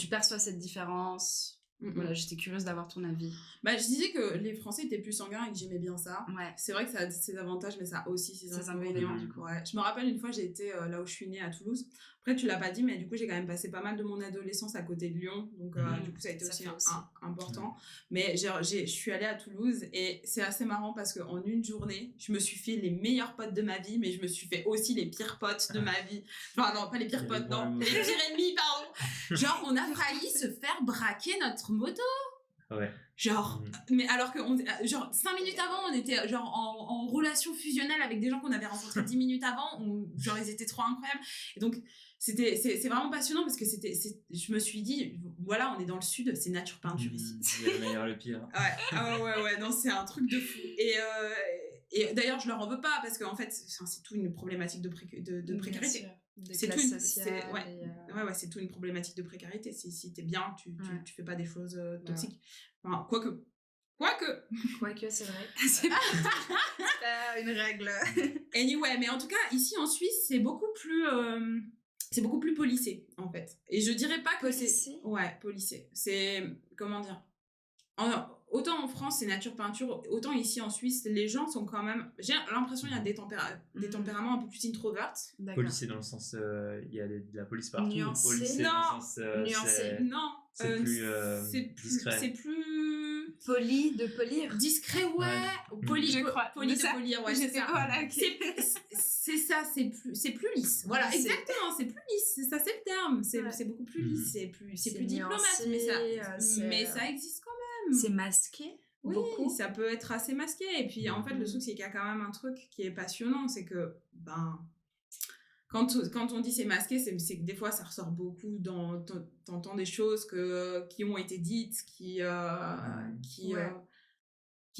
perçois cette différence? Voilà, j'étais curieuse d'avoir ton avis. Je disais que les Français étaient plus sanguins et que j'aimais bien ça. Ouais. C'est vrai que ça a ses avantages, mais ça a aussi ses inconvénients. Du coup, ouais. Je me rappelle une fois, j'ai été là où je suis née, à Toulouse. Après, tu l'as pas dit, mais du coup, j'ai quand même passé pas mal de mon adolescence à côté de Lyon. Donc, du coup, ça a été aussi important. Mais je suis allée à Toulouse et c'est assez marrant parce qu'en une journée, je me suis fait les meilleurs potes de ma vie, mais je me suis fait aussi les pires potes de ma vie. Enfin, non, pas les pires potes, non. Les pires ennemis, pardon. Genre, on a failli se faire braquer notre moto. Ouais. Genre, mais alors que 5 minutes avant, on était genre en relation fusionnelle avec des gens qu'on avait rencontrés 10 minutes avant, genre ils étaient trop incroyables. Et donc, c'est vraiment passionnant parce que je me suis dit, voilà, on est dans le sud, c'est nature peinture ici. Il y a le meilleur et le pire. Ouais, non, c'est un truc de fou. Et d'ailleurs, je leur en veux pas parce qu'en fait, c'est tout une problématique de précarité. C'est tout c'est tout une problématique de précarité. Si t'es bien, tu fais pas des choses toxiques. Enfin, quoique, c'est vrai. C'est pas une règle. Anyway, mais en tout cas, ici en Suisse, c'est beaucoup plus policé, en fait. Et je dirais pas que c'est... Ouais, policé. C'est... Comment dire ? autant en France, c'est nature peinture, autant ici en Suisse, les gens sont quand même... J'ai l'impression qu'il y a des tempéraments un peu plus introverts. D'accord. Policé dans le sens, il y a de la police partout. Nuancé. Policé Non, dans le sens, nuancé. Non, c'est plus discret. C'est plus... Poli, de polir. Discret, ouais. Ouais. Poli, Je crois. poli De de ça, polir, ouais, j'étais- c'est ça. voilà, ok. C'est ça, c'est plus lisse. Voilà, C'est- exactement, c'est plus lisse. C'est ça, c'est le terme. C'est Ouais. beaucoup plus lisse, c'est plus diplomate, nuancé, mais ça existe quand même. C'est masqué. Oui, beaucoup. ça peut être assez masqué. Et puis, en fait, le truc, c'est qu'il y a quand même un truc qui est passionnant, c'est que, quand on dit c'est masqué, c'est que des fois, ça ressort beaucoup t'entends des choses qui ont été dites, qui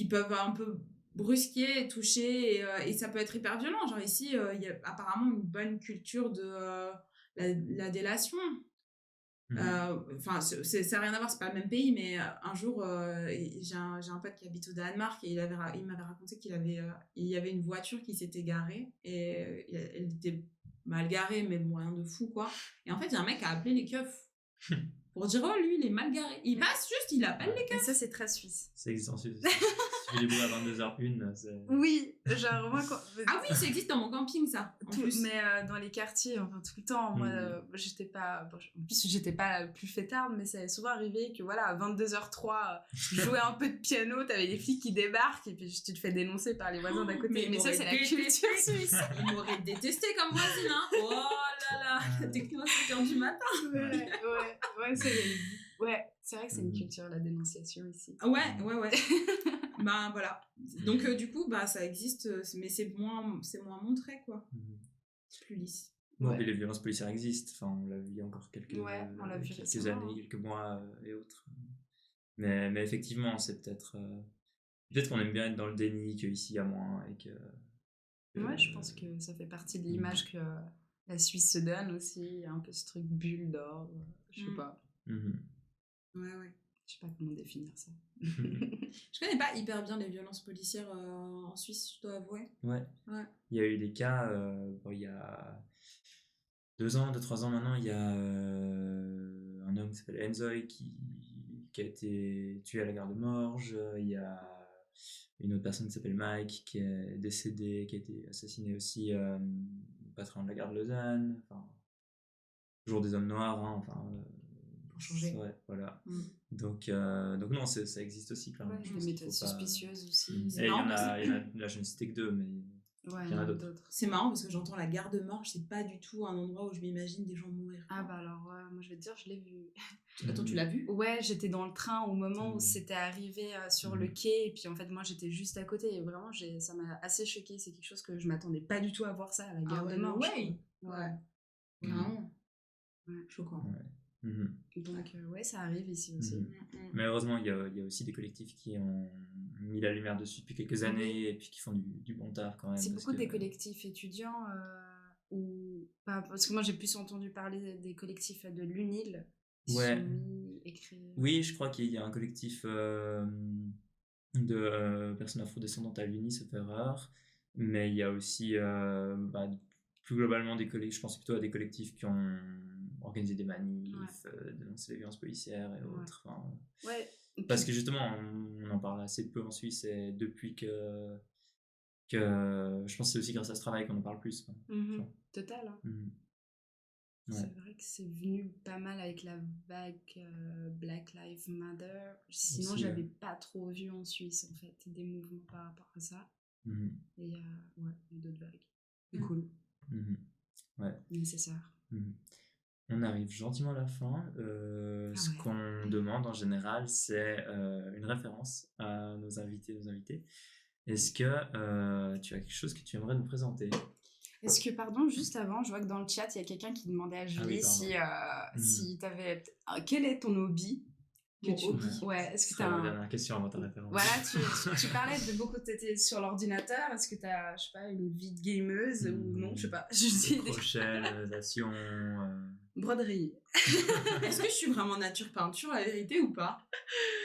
peuvent un peu brusquer, toucher, et ça peut être hyper violent. Genre ici, il y a apparemment une bonne culture de la délation. Enfin, ça n'a rien à voir, c'est pas le même pays, mais un jour, j'ai un pote qui habite au Danemark et il m'avait raconté il y avait une voiture qui s'était garée et elle était mal garée, mais bon, rien de fou, quoi. Et en fait, il y a un mec qui a appelé les keufs pour dire, oh, lui, il est mal garé. Il passe juste, il appelle les Et keufs. ça, c'est très suisse. Ça existe en Suisse. Si tu fais des bruits à 22h01, c'est... Oui, genre moi quand... Ah oui, ça existe dans mon camping, ça. En plus. Mais dans les quartiers, enfin tout le temps, moi j'étais pas... Bon, en plus j'étais pas la plus fêtarde, mais ça est souvent arrivé que voilà, à 22h03, je jouais un peu de piano, t'avais des flics qui débarquent et puis tu te fais dénoncer par les voisins d'à côté. Mais ça c'est la culture suisse. Ils m'auraient détesté comme voisine, hein. Oh là là, la techno à 5h du matin. C'est vrai que c'est une culture, la dénonciation ici. Ouais. Bah voilà. Donc du coup, ça existe, mais c'est moins montré, quoi. C'est plus lisse. Bon, et les violences policières existent. Enfin, on l'a vu il y a encore quelques récemment. années, quelques mois et autres. Mais effectivement, c'est peut-être qu'on aime bien être dans le déni, qu'ici il y a moins et que... Ouais, je pense que ça fait partie de l'image que la Suisse se donne aussi. Il y a un peu ce truc bulle d'or, je sais pas. Ouais. Je sais pas comment définir ça. Je connais pas hyper bien les violences policières en Suisse, je dois avouer. Ouais. Il y a eu des cas, il y a 2-3 ans maintenant, il y a un homme qui s'appelle Enzoy qui a été tué à la gare de Morges. Il y a une autre personne qui s'appelle Mike qui est décédé, qui a été assassiné aussi pas très loin de la gare de Lausanne. Enfin, toujours des hommes noirs, hein, pour changer. Ouais, voilà. Donc non, ça existe aussi, clairement. Ouais, des méthodes suspicieuses aussi. Et il y en a, là je ne citais que 2, mais il y en a d'autres. C'est marrant parce que j'entends la gare de Morges, c'est pas du tout un endroit où je m'imagine des gens mourir. Ah bah alors, moi je vais te dire, je l'ai vu. Attends, tu l'as vu ? Ouais, j'étais dans le train au moment où c'était arrivé sur le quai, et puis en fait moi j'étais juste à côté, et vraiment ça m'a assez choquée. C'est quelque chose que je m'attendais pas du tout à voir ça à la gare de Morges. Ouais. Choquant. Donc ça arrive ici aussi. Mais heureusement, il y a aussi des collectifs qui ont mis la lumière dessus depuis quelques années et puis qui font du bon taf quand même. C'est beaucoup des collectifs étudiants parce que moi j'ai plus entendu parler des collectifs de l'UNIL qui sont mis, écrits. Oui, je crois qu'il y a un collectif de personnes afrodescendantes à l'UNI, sauf erreur, mais il y a aussi plus globalement des collectifs, je pense plutôt à des collectifs qui ont organisé des manifs, dénoncer les violences policières et autres. Parce que justement, on en parle assez peu en Suisse, et depuis que je pense que c'est aussi grâce à ce travail qu'on en parle plus. Total. C'est vrai que c'est venu pas mal avec la vague Black Lives Matter. Sinon, aussi, j'avais pas trop vu en Suisse, en fait, des mouvements par rapport à ça. Et il y a d'autres vagues. C'est cool. Nécessaire. On arrive gentiment à la fin. Ce qu'on demande en général, c'est une référence à nos invités. Est-ce que tu as quelque chose que tu aimerais nous présenter ? Est-ce que, pardon, juste avant, je vois que dans le chat, il y a quelqu'un qui demandait à Julie si t'avais... Quel est ton hobby ? Ouais, est-ce que t'as la dernière question avant ta référence. Voilà, tu parlais de beaucoup, t'étais sur l'ordinateur. Est-ce que t'as, je sais pas, une vie de gameuse ou non, je sais pas. Crochet, natation... Broderie. Est-ce que je suis vraiment nature peinture, la vérité, ou pas ?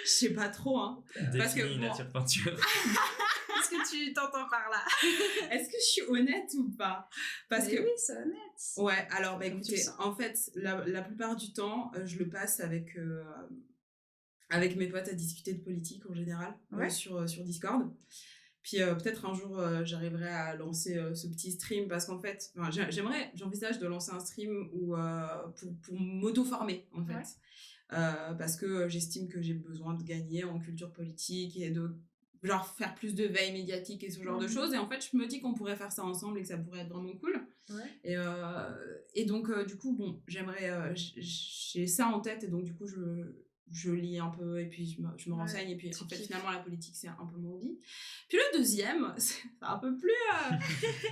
Je sais pas trop, hein. Parce que nature peinture. Qu'est-ce que tu t'entends par là ? Est-ce que je suis honnête ou pas ? Parce que oui, c'est honnête. Ouais, alors écoutez, en fait, la plupart du temps, je le passe avec avec mes potes à discuter de politique en général sur Discord. Puis peut-être un jour j'arriverai à lancer ce petit stream parce qu'en fait j'envisage de lancer un stream pour m'auto-former en fait. Parce que j'estime que j'ai besoin de gagner en culture politique et de genre faire plus de veille médiatique et ce genre de choses, et en fait je me dis qu'on pourrait faire ça ensemble et que ça pourrait être vraiment cool. Et donc du coup bon, j'aimerais j'ai ça en tête, et donc du coup je lis un peu et puis je me renseigne, et puis en fait finalement la politique c'est un peu mon hobby. Puis le deuxième, c'est un peu plus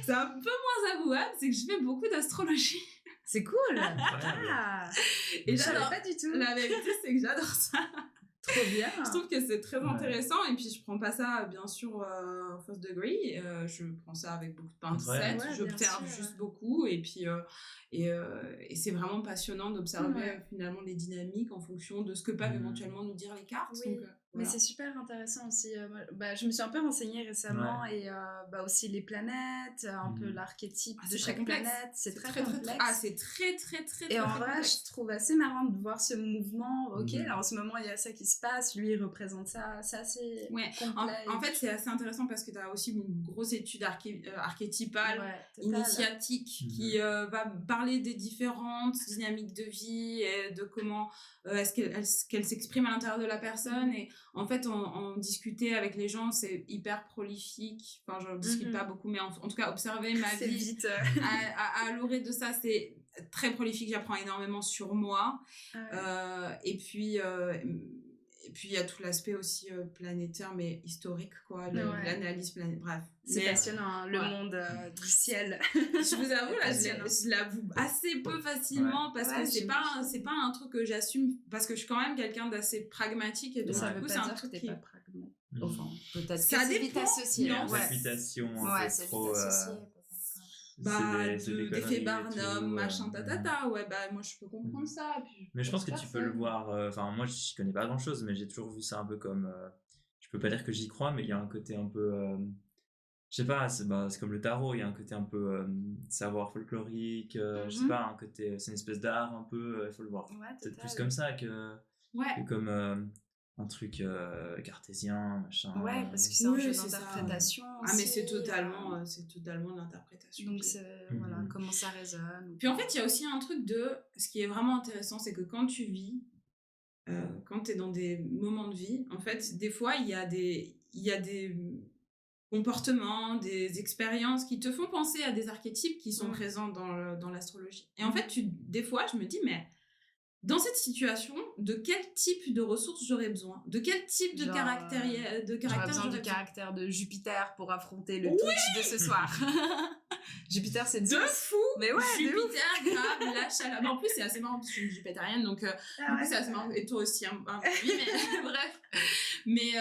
c'est un peu moins avouable, c'est que je fais beaucoup d'astrologie. C'est cool. Et je savais pas du tout. La vérité c'est que j'adore ça. Trop bien. Je trouve que c'est très intéressant, et puis je prends pas ça bien sûr first degree, je prends ça avec beaucoup de pincettes, j'observe juste beaucoup, et puis et c'est vraiment passionnant d'observer finalement les dynamiques en fonction de ce que peuvent éventuellement nous dire les cartes. Donc, mais c'est super intéressant aussi. Je me suis un peu renseignée récemment, et aussi les planètes, un peu l'archétype de chaque planète, c'est très complexe. C'est très et en vrai, je trouve assez marrant de voir ce mouvement. Là, en ce moment il y a ça qui se passe, lui il représente ça, c'est assez complet. En fait c'est assez intéressant parce que tu as aussi une grosse étude archétypale, initiatique, qui va parler des différentes dynamiques de vie et de comment est-ce qu'elle s'exprime à l'intérieur de la personne. Et en fait en discuter avec les gens c'est hyper prolifique, enfin je discute pas beaucoup, mais en tout cas observer ma vie vite. à l'orée de ça c'est très prolifique, j'apprends énormément sur moi. Et puis il y a tout l'aspect aussi planétaire mais historique quoi, l'analyse planétaire, bref. C'est passionnant, le monde du ciel. Je vous avoue là, je l'avoue assez peu facilement parce que c'est pas un truc que j'assume, parce que je suis quand même quelqu'un d'assez pragmatique, et donc ça du coup veut c'est pas un dire truc que t'es qui pas pragmatique. Enfin, peut-être ça que c'est vite associé. Réputation c'est trop associé. D'effet Barnum, machin tatata, moi je peux comprendre ça. Puis mais je pense que tu peux le voir, enfin moi je connais pas grand chose, mais j'ai toujours vu ça un peu comme, je peux pas dire que j'y crois, mais il y a un côté un peu, je sais pas, c'est comme le tarot, il y a un côté un peu savoir folklorique, je sais pas, un côté, c'est une espèce d'art un peu, il faut le voir peut-être plus comme ça que comme un truc cartésien, machin. Parce que c'est un jeu d'interprétation. Mais c'est totalement de l'interprétation. Donc voilà, comment ça résonne. Puis en fait, il y a aussi un truc de, ce qui est vraiment intéressant, c'est que quand tu vis, quand tu es dans des moments de vie, en fait, des fois, il y a des comportements, des expériences qui te font penser à des archétypes qui sont présents dans l'astrologie. Et en fait, des fois, je me dis, mais dans cette situation, de quel type de ressources j'aurais besoin? De quel type de caractère j'aurais besoin du caractère de Jupiter pour affronter le Twitch de ce soir. Jupiter, c'est de fou. Mais Jupiter, grave, la chaleur. Mais en plus, c'est assez marrant parce que je suis jupitérienne, donc du coup, c'est assez marrant. Et toi aussi, un peu, oui, mais bref. Mais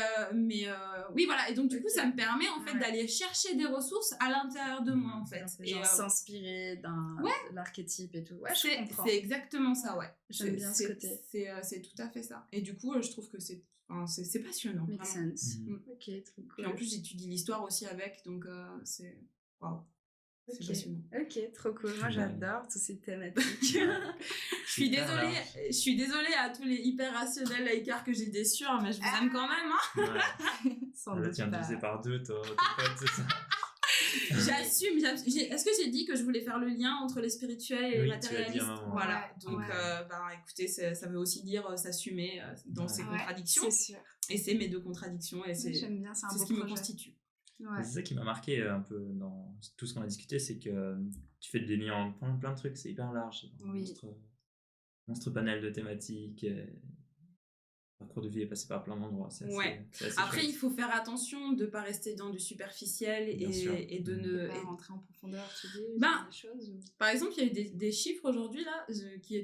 oui, voilà. Et donc, du coup, ça me permet en fait d'aller chercher des ressources à l'intérieur de moi, en fait. Et s'inspirer de l'archétype et tout. Je comprends. C'est exactement ça, J'aime bien ce côté. C'est tout à fait ça. Et du coup, je trouve que c'est passionnant. Make sense. Ok, trop cool. Et en plus, j'étudie l'histoire aussi avec, donc c'est waouh. C'est passionnant. Ok, trop cool. Moi, j'adore toutes ces thématiques. Je suis désolée à tous les hyper rationnels laïcards que j'ai déçus, mais je vous aime quand même. Là, tu viens de diviser par 2, toi, c'est ça. J'assume. Est-ce que j'ai dit que je voulais faire le lien entre les spirituels et les matérialistes? Voilà. Donc, écoutez, ça veut aussi dire s'assumer dans ses contradictions. C'est sûr. Et c'est mes 2 contradictions, et j'aime bien, c'est ce qui me constitue. C'est ça qui m'a marqué un peu dans tout ce qu'on a discuté, c'est que tu fais des liens en plein de trucs, c'est hyper large. Monstre panel de thématiques. Parcours de vie est passé par plein d'endroits. Après, il faut faire attention de ne pas rester dans du superficiel et de ne pas rentrer en profondeur, tu dis, des choses. Par exemple, il y a eu des chiffres aujourd'hui là qui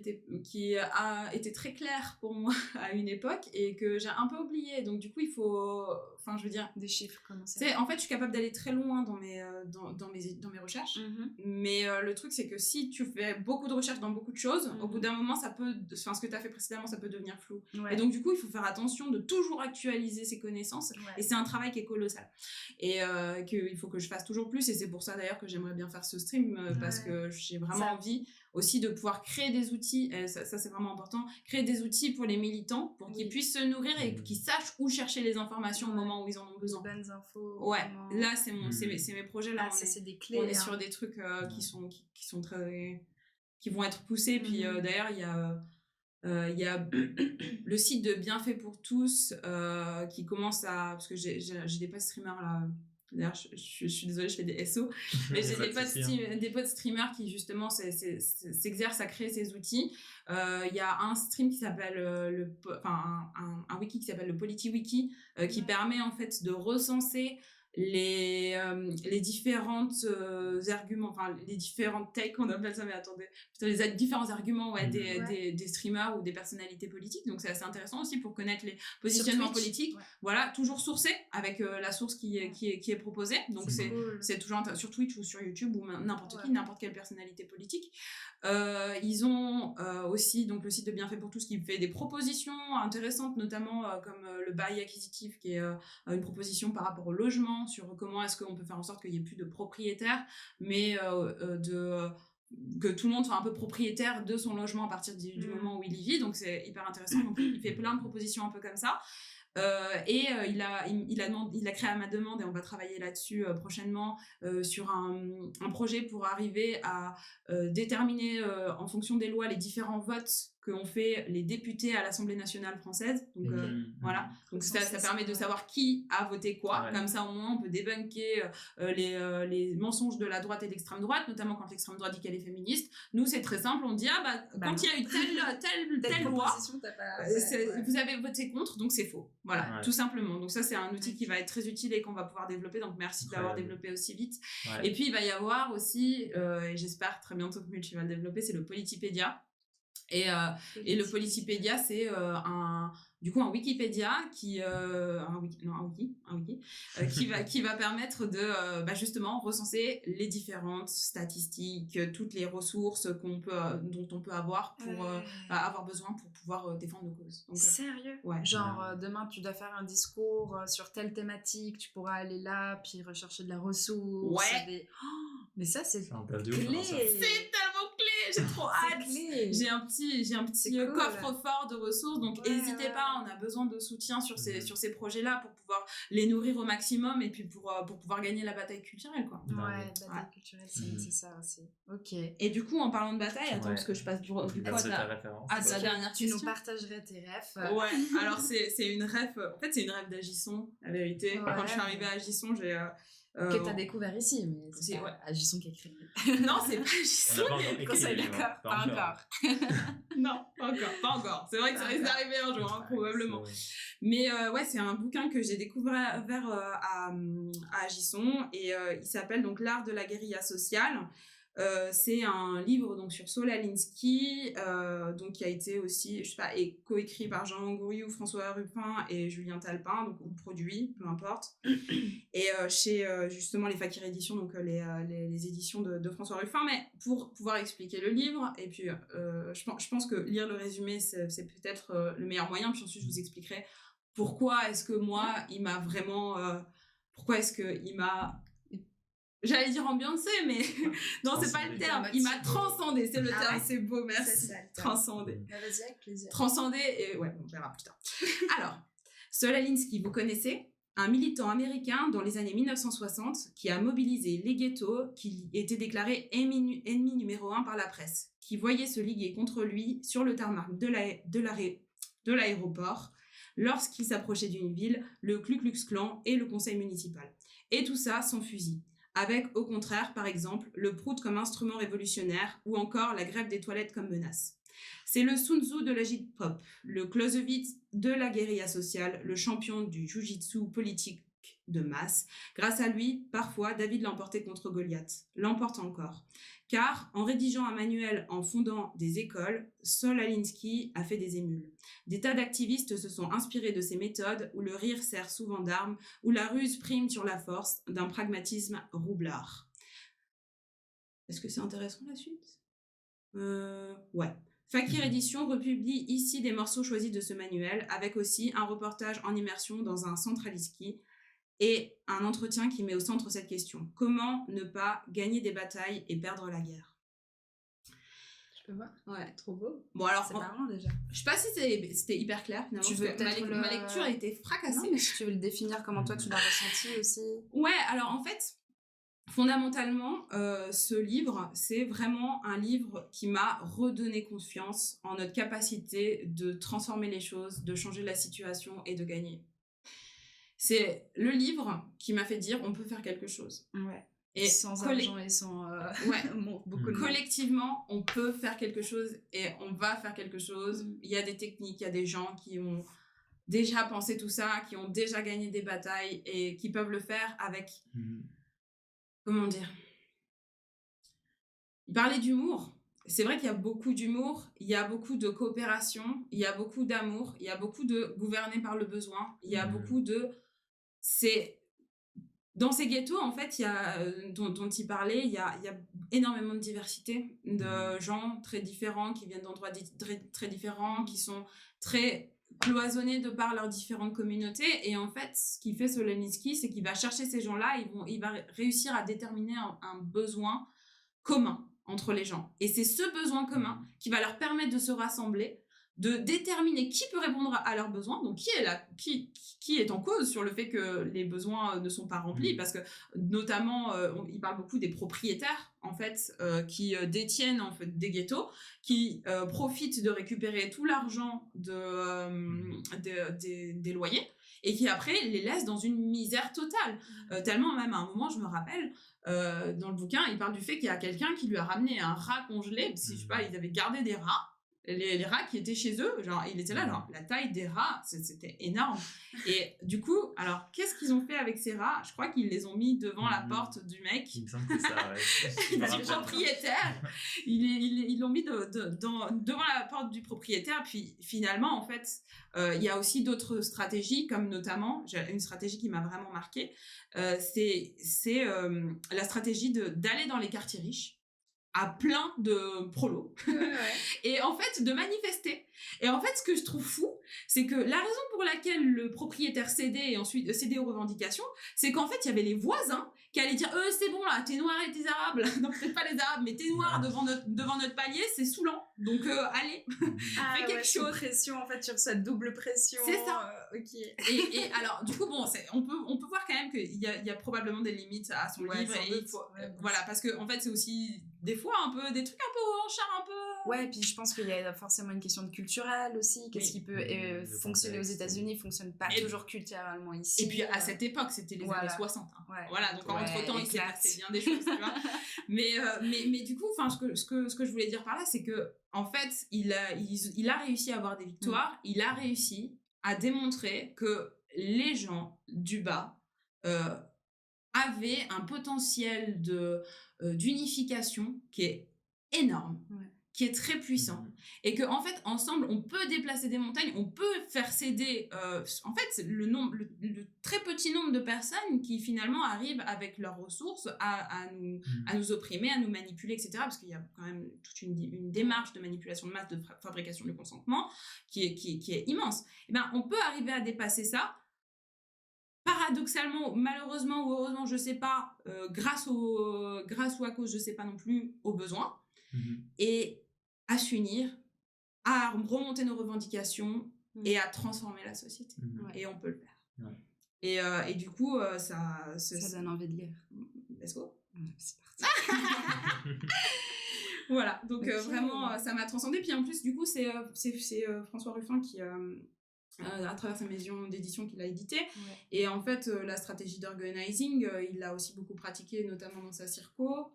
a été très clair pour moi à une époque et que j'ai un peu oublié. Donc du coup, il faut, enfin, je veux dire, des chiffres comment ça. En fait, je suis capable d'aller très loin dans mes recherches. Mais le truc, c'est que si tu fais beaucoup de recherches dans beaucoup de choses, au bout d'un moment, ça peut, ce que tu as fait précédemment, ça peut devenir flou. Et donc du coup, il faut faire attention de toujours actualiser ses connaissances. Ouais. Et c'est un travail qui est colossal. Et qu'il faut que je fasse toujours plus. Et c'est pour ça d'ailleurs que j'aimerais bien faire ce stream, parce que j'ai vraiment envie aussi de pouvoir créer des outils, ça c'est vraiment important, créer des outils pour les militants, pour qu'ils puissent se nourrir et qu'ils sachent où chercher les informations au moment où ils en ont besoin. Les bonnes infos. Ouais, vraiment. là c'est mes projets, là ça c'est des clés. on est sur des trucs qui sont très... qui vont être poussés. Puis d'ailleurs, il y a le site de Bienfait pour tous qui commence à... Parce que j'ai des potes streamers là. D'ailleurs, je suis désolée, je fais des SO. Mais j'ai des potes streamers qui justement s'exercent à créer ces outils. Il y a un stream qui s'appelle... un wiki qui s'appelle le PolitiWiki qui permet en fait de recenser les différentes arguments, enfin les différentes takes, on appelle ça, mais attendez, les différents arguments des streamers ou des personnalités politiques. Donc c'est assez intéressant aussi pour connaître les positionnements politiques. Voilà, toujours sourcé avec la source qui est proposée. Donc c'est toujours sur Twitch ou sur YouTube ou n'importe qui, n'importe quelle personnalité politique. Ils ont aussi donc le site de Bienfait pour tous qui fait des propositions intéressantes, notamment comme le bail acquisitif, qui est une proposition par rapport au logement, sur comment est-ce qu'on peut faire en sorte qu'il n'y ait plus de propriétaires, mais que tout le monde soit un peu propriétaire de son logement à partir du moment où il y vit. Donc c'est hyper intéressant. Donc il fait plein de propositions un peu comme ça. Il a créé à ma demande, et on va travailler là-dessus prochainement sur un projet pour arriver à déterminer en fonction des lois les différents votes qu'ont fait les députés à l'Assemblée nationale française. Donc voilà, donc ça permet de savoir qui a voté quoi. Comme ça au moins on peut débunker les mensonges de la droite et de l'extrême droite, notamment quand l'extrême droite dit qu'elle est féministe. Nous c'est très simple, on dit quand il y a eu telle loi, vous avez voté contre, donc c'est faux. Voilà, tout simplement. Donc ça c'est un outil qui va être très utile et qu'on va pouvoir développer, donc merci de l'avoir développé aussi vite. Et puis il va y avoir aussi, et j'espère très bientôt que Multi va le développer, c'est le Politipedia. Et le Politipedia, c'est un Wikipédia qui va permettre de justement recenser les différentes statistiques, toutes les ressources dont on peut avoir pour avoir besoin pour pouvoir défendre nos causes. Donc, sérieux? Genre demain tu dois faire un discours sur telle thématique, tu pourras aller là puis rechercher de la ressource. Mais ça c'est clé. C'est tellement clé, j'ai trop hâte. J'ai un petit coffre-fort de ressources, donc n'hésitez pas, on a besoin de soutien sur ces projets-là pour pouvoir les nourrir au maximum et puis pour pouvoir gagner la bataille culturelle, quoi. Bataille culturelle, c'est nécessaire aussi. Ok. Et du coup, en parlant de bataille, attends, parce que je passe du coup à ta dernière question. Tu nous partagerais tes refs. Alors c'est une ref, en fait c'est une ref d'Agisson, la vérité. Quand je suis arrivée à Agisson, j'ai... que t'as découvert ici, mais c'est pas Agisson qui a créé. Non, c'est pas Agisson. Qu'on soit d'accord, pas encore. Non, pas encore. C'est vrai que ça risque d'arriver un jour, probablement. Mais c'est un bouquin que j'ai découvert à Agisson, et il s'appelle donc L'art de la guérilla sociale. C'est un livre donc sur Saul Alinsky, donc qui a été aussi coécrit par Jean Gouriou, François Ruffin et Julien Talpin, donc ou produit, peu importe. Et chez justement les Fakir Éditions, donc les éditions de François Ruffin. Mais pour pouvoir expliquer le livre, et puis je pense que lire le résumé c'est peut-être le meilleur moyen. Puis ensuite je vous expliquerai pourquoi est-ce que moi il m'a vraiment j'allais dire ambiancé, mais non, c'est pas le terme. Il m'a transcendé, c'est le terme, c'est beau, merci. Transcendé. Vas-y, avec plaisir. Transcendé, et on verra plus tard. Alors, Saul Alinsky, vous connaissez, un militant américain dans les années 1960 qui a mobilisé les ghettos qui étaient déclarés ennemi numéro 1 par la presse, qui voyaient se liguer contre lui sur le tarmac de l'aéroport lorsqu'il s'approchait d'une ville, le Ku Klux Klan et le conseil municipal. Et tout ça sans fusil. Avec, au contraire, par exemple, le prout comme instrument révolutionnaire ou encore la grève des toilettes comme menace. C'est le Sun Tzu de la J-pop, le Clausewitz de la guérilla sociale, le champion du jujitsu politique de masse. Grâce à lui, parfois, David l'emportait contre Goliath. L'emporte encore. Car, en rédigeant un manuel en fondant des écoles, Saul Alinsky a fait des émules. Des tas d'activistes se sont inspirés de ces méthodes où le rire sert souvent d'arme, où la ruse prime sur la force d'un pragmatisme roublard. Est-ce que c'est intéressant la suite ? Ouais. Fakir Édition republie ici des morceaux choisis de ce manuel, avec aussi un reportage en immersion dans un centre à Liski et un entretien qui met au centre cette question. Comment ne pas gagner des batailles et perdre la guerre? Je peux voir. Ouais. Trop beau. Bon, alors, C'est parlant déjà. je sais pas si c'était hyper clair finalement. Tu parce veux que peut-être ma lecture a été fracassée. Non, mais si tu veux le définir, comment toi tu l'as ressenti aussi. Ouais, alors en fait, fondamentalement, ce livre, c'est vraiment un livre qui m'a redonné confiance en notre capacité de transformer les choses, de changer la situation et de gagner. C'est le livre qui m'a fait dire on peut faire quelque chose. Ouais. Et sans argent et sans ouais. beaucoup de collectivement, on peut faire quelque chose et on va faire quelque chose. Il y a des techniques, il y a des gens qui ont déjà pensé tout ça, qui ont déjà gagné des batailles et qui peuvent le faire avec... Comment dire? Il parlait d'humour. C'est vrai qu'il y a beaucoup d'humour, il y a beaucoup de coopération, il y a beaucoup d'amour, il y a beaucoup de gouverner par le besoin, il y a beaucoup de... Dans ces ghettos, en fait, il y a, dont il parlait, il y a énormément de diversité, de gens très différents, qui viennent d'endroits très différents, qui sont très cloisonnés de par leurs différentes communautés. Et en fait, ce qui fait Soleninski, c'est qu'il va chercher ces gens-là, il va réussir à déterminer un besoin commun entre les gens. Et c'est ce besoin commun qui va leur permettre de se rassembler, de déterminer qui peut répondre à leurs besoins, donc qui est en cause sur le fait que les besoins ne sont pas remplis, parce que notamment, il parle beaucoup des propriétaires, en fait, qui détiennent en fait, des ghettos, qui profitent de récupérer tout l'argent des loyers, et qui après les laissent dans une misère totale. Tellement même à un moment, je me rappelle, dans le bouquin, il parle du fait qu'il y a quelqu'un qui lui a ramené un rat congelé, parce que je sais pas, ils avaient gardé des rats, les rats qui étaient chez eux, genre, il était là, genre, la taille des rats, c'était énorme. Et du coup, alors, qu'est-ce qu'ils ont fait avec ces rats? Je crois qu'ils les ont mis devant la porte du mec. Il me semble que c'est ça, ouais. Du propriétaire. Ils l'ont mis devant la porte du propriétaire. Puis finalement, en fait, il y a aussi d'autres stratégies, comme notamment, une stratégie qui m'a vraiment marquée, c'est la stratégie d'aller dans les quartiers riches à plein de prolos et en fait de manifester. Et en fait, ce que je trouve fou, c'est que la raison pour laquelle le propriétaire cédait et ensuite cédait aux revendications, c'est qu'en fait il y avait les voisins qui allaient dire c'est bon là, t'es noir et t'es arabe, donc peut-être pas les arabes, mais t'es noir devant notre palier, c'est saoulant, donc allez, fais quelque chose. Pression, en fait, sur cette double pression. C'est ça. Ok. Et alors, du coup, bon, on peut voir quand même qu'il y a probablement des limites à son livre. Voilà, parce que en fait, c'est aussi des fois des trucs un peu en char, un peu. Ouais, et puis je pense qu'il y a forcément une question de culturel aussi. Qu'est-ce qui peut fonctionner aux États-Unis fonctionne pas toujours culturellement ici. Et puis à cette époque, c'était les années 60. Hein. Ouais. Voilà, donc entre-temps, il s'est passé bien des choses, tu vois. mais du coup, ce que je voulais dire par là, c'est que en fait, il a réussi à avoir des victoires. Il a réussi à démontrer que les gens du bas avaient un potentiel d'unification qui est énorme, qui est très puissant, et que en fait ensemble on peut déplacer des montagnes, on peut faire céder en fait le très petit nombre de personnes qui finalement arrivent avec leurs ressources à nous opprimer, à nous manipuler, etc. Parce qu'il y a quand même toute une démarche de manipulation de masse, de fabrication du consentement qui est immense. Et ben on peut arriver à dépasser ça. Paradoxalement, malheureusement ou heureusement, je sais pas, grâce ou à cause, je sais pas non plus, aux besoins, et à s'unir, à remonter nos revendications et à transformer la société. Et on peut le faire. Et du coup, ça donne envie de lire. Let's go. C'est parti. Voilà, donc vraiment, ça m'a transcendée. Puis en plus, du coup, c'est François Ruffin qui... à travers sa maison d'édition qu'il a édité. Et en fait, la stratégie d'organizing, il l'a aussi beaucoup pratiqué, notamment dans sa circo,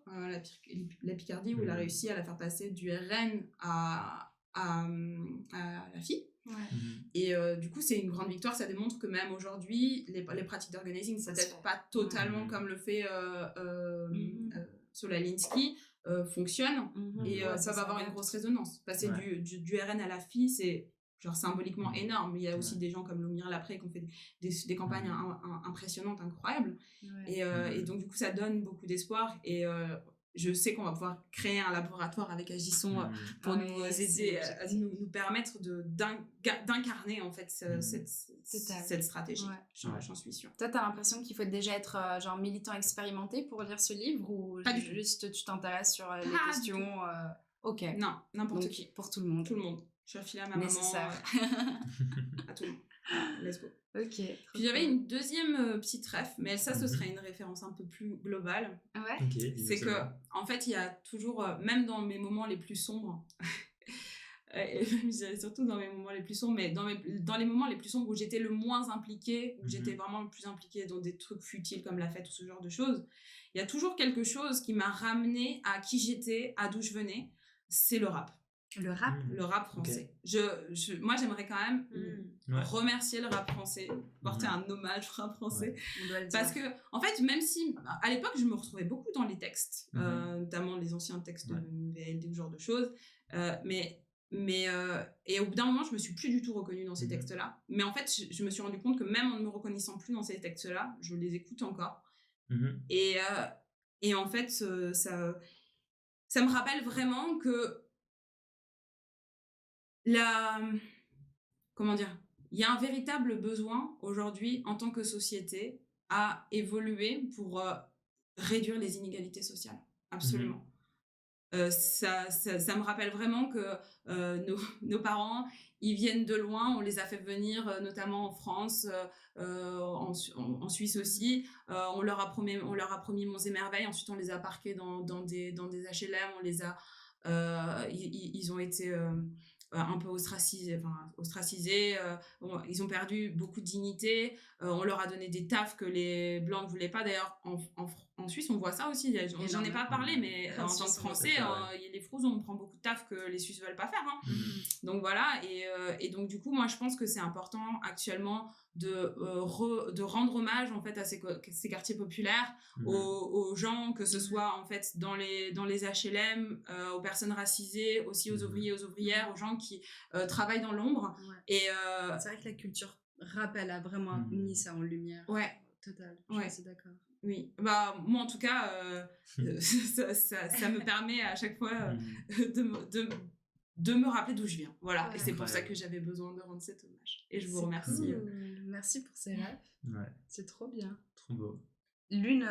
la Picardie, où il a réussi à la faire passer du RN à la fille. Et du coup, c'est une grande victoire. Ça démontre que même aujourd'hui, les pratiques d'organizing, c'est peut-être pas totalement comme le fait Soleninski, fonctionnent et ça va avoir une grosse résonance. Passer du RN à la fille, c'est genre symboliquement énorme. Il y a aussi des gens comme Lomir Lapré qui ont fait des campagnes impressionnantes, incroyables. Et donc du coup ça donne beaucoup d'espoir, et je sais qu'on va pouvoir créer un laboratoire avec Agisson pour Ouais, nous c'est aider, l'objectif. nous permettre d'incarner en fait Total. cette stratégie. Ouais. J'en suis sûre. Toi, t'as l'impression qu'il faut déjà être genre militant expérimenté pour lire ce livre ou Pas du tout. juste tu t'intéresses sur les Pas du questions Ok. Non, n'importe Donc, qui. pour tout le monde. Tout le monde. Je vais filer à ma Nécessaire. maman, à tout le monde. Voilà, let's go. Ok. Puis j'avais une deuxième petite ref, mais ça, ce Mhm. serait une référence un peu plus globale. Ouais. Ok, dis-nous C'est que, seulement. en fait, il y a toujours, même dans mes moments les plus sombres, et même, je dirais surtout dans mes moments les plus sombres, mais dans les moments les plus sombres où j'étais le moins impliquée, où j'étais vraiment le plus impliquée dans des trucs futiles comme la fête ou ce genre de choses, il y a toujours quelque chose qui m'a ramenée à qui j'étais, à d'où je venais, c'est le rap. Le rap. Le rap français. Moi, j'aimerais quand même Ouais. remercier le rap français, porter un hommage au rap français. On doit le dire. Parce que, en fait, même si, à l'époque, je me retrouvais beaucoup dans les textes, notamment les anciens textes de VLD ou ce genre de choses, et au bout d'un moment, je me suis plus du tout reconnue dans ces textes-là. Mais en fait, je me suis rendu compte que même en ne me reconnaissant plus dans ces textes-là, je les écoute encore. Et en fait, ça me rappelle vraiment que comment dire, il y a un véritable besoin aujourd'hui en tant que société à évoluer pour réduire les inégalités sociales. Absolument. Ça me rappelle vraiment que nos parents, ils viennent de loin, on les a fait venir notamment en France, en Suisse aussi, on leur a promis monts et merveilles, ensuite on les a parqués dans des HLM, on les a, ils ont été un peu ostracisés, ils ont perdu beaucoup de dignité, on leur a donné des tafs que les blancs ne voulaient pas. D'ailleurs, en Suisse, on voit ça aussi. J'en ai pas parlé, mais en tant que Français, les Frous, on prend beaucoup de taf que les Suisses veulent pas faire. Donc voilà, et donc du coup, moi, je pense que c'est important actuellement de rendre hommage en fait à ces quartiers populaires, aux gens, que ce soit en fait dans les HLM, aux personnes racisées, aussi aux ouvriers, aux ouvrières, aux gens qui travaillent dans l'ombre. Et c'est vrai que la culture rap, elle a vraiment mis ça en lumière. Ouais. Total. Je suis d'accord. Oui, bah moi en tout cas, ça me permet à chaque fois de me rappeler d'où je viens. Voilà, et c'est pour ça que j'avais besoin de rendre cet hommage. Et je vous remercie. Merci pour ces rêves. Ouais. C'est trop bien. Trop beau. L'une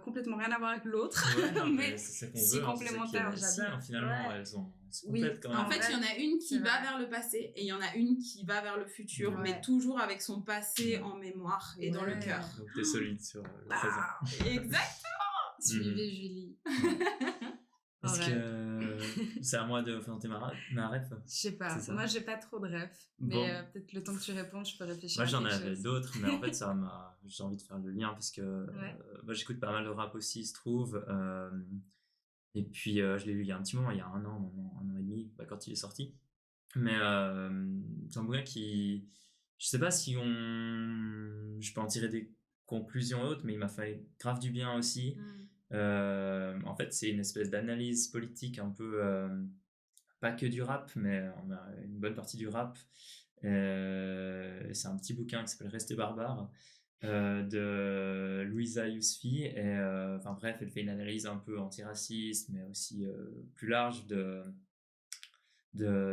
complètement rien à voir avec l'autre, mais si complémentaires, j'adore. Finalement, elles sont complètes quand même. En fait, il y en a une qui va vers le passé et il y en a une qui va vers le futur, mais toujours avec son passé en mémoire et dans le cœur. Donc t'es solide sur le présent. Exactement. Suivez Julie. Est-ce que c'est à moi de présenter ma ref? Je sais pas, moi j'ai pas trop de refs, mais peut-être le temps que tu répondes, je peux réfléchir. Moi j'en avais d'autres, mais en fait j'ai envie de faire le lien parce que moi j'écoute pas mal de rap aussi, il se trouve. Et puis je l'ai lu il y a un petit moment, il y a un an et demi, quand il est sorti. Mais c'est un bouquin qui, je sais pas si je peux en tirer des conclusions hautes, mais il m'a fait grave du bien aussi. En fait, c'est une espèce d'analyse politique un peu, pas que du rap, mais on a une bonne partie du rap. C'est un petit bouquin qui s'appelle Rester barbare, de Louisa Yousfi. Et bref, elle fait une analyse un peu antiraciste, mais aussi plus large de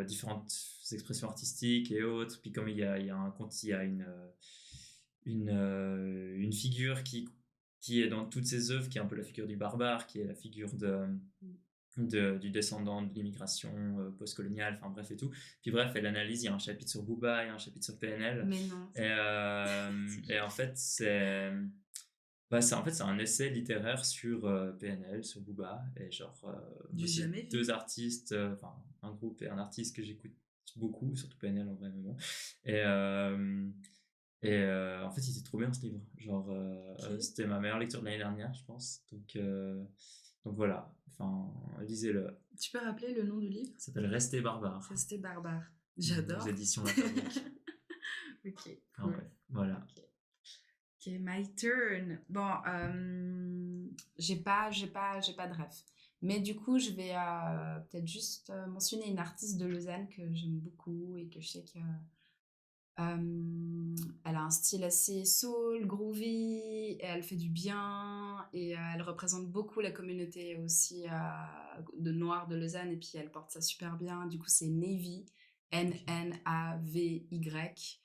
différentes expressions artistiques et autres. Puis comme il y a une figure qui est dans toutes ses œuvres, qui est un peu la figure du barbare, qui est la figure du descendant de l'immigration postcoloniale, enfin bref et tout. Puis bref, elle analyse, il y a un chapitre sur Booba, il y a un chapitre sur PNL. Mais non. Et en fait, c'est un essai littéraire sur PNL, sur Booba, et deux artistes, un groupe et un artiste que j'écoute beaucoup, surtout PNL en vrai moment. Et en fait, il était trop bien ce livre. C'était ma meilleure lecture de l'année dernière, je pense. Donc voilà, lisez-le. Tu peux rappeler le nom du livre? Ça s'appelle Rester barbare. Rester barbare. J'adore. Les éditions La Fabrique. Ok. Cool. Ouais, voilà. Ok, my turn. Bon, j'ai pas de rêve. Mais du coup, je vais peut-être juste mentionner une artiste de Lausanne que j'aime beaucoup et que je sais que Elle a un style assez soul, groovy, et elle fait du bien, et elle représente beaucoup la communauté aussi de Noirs de Lausanne, et puis elle porte ça super bien. Du coup, c'est Navy, Ok. N-N-A-V-Y.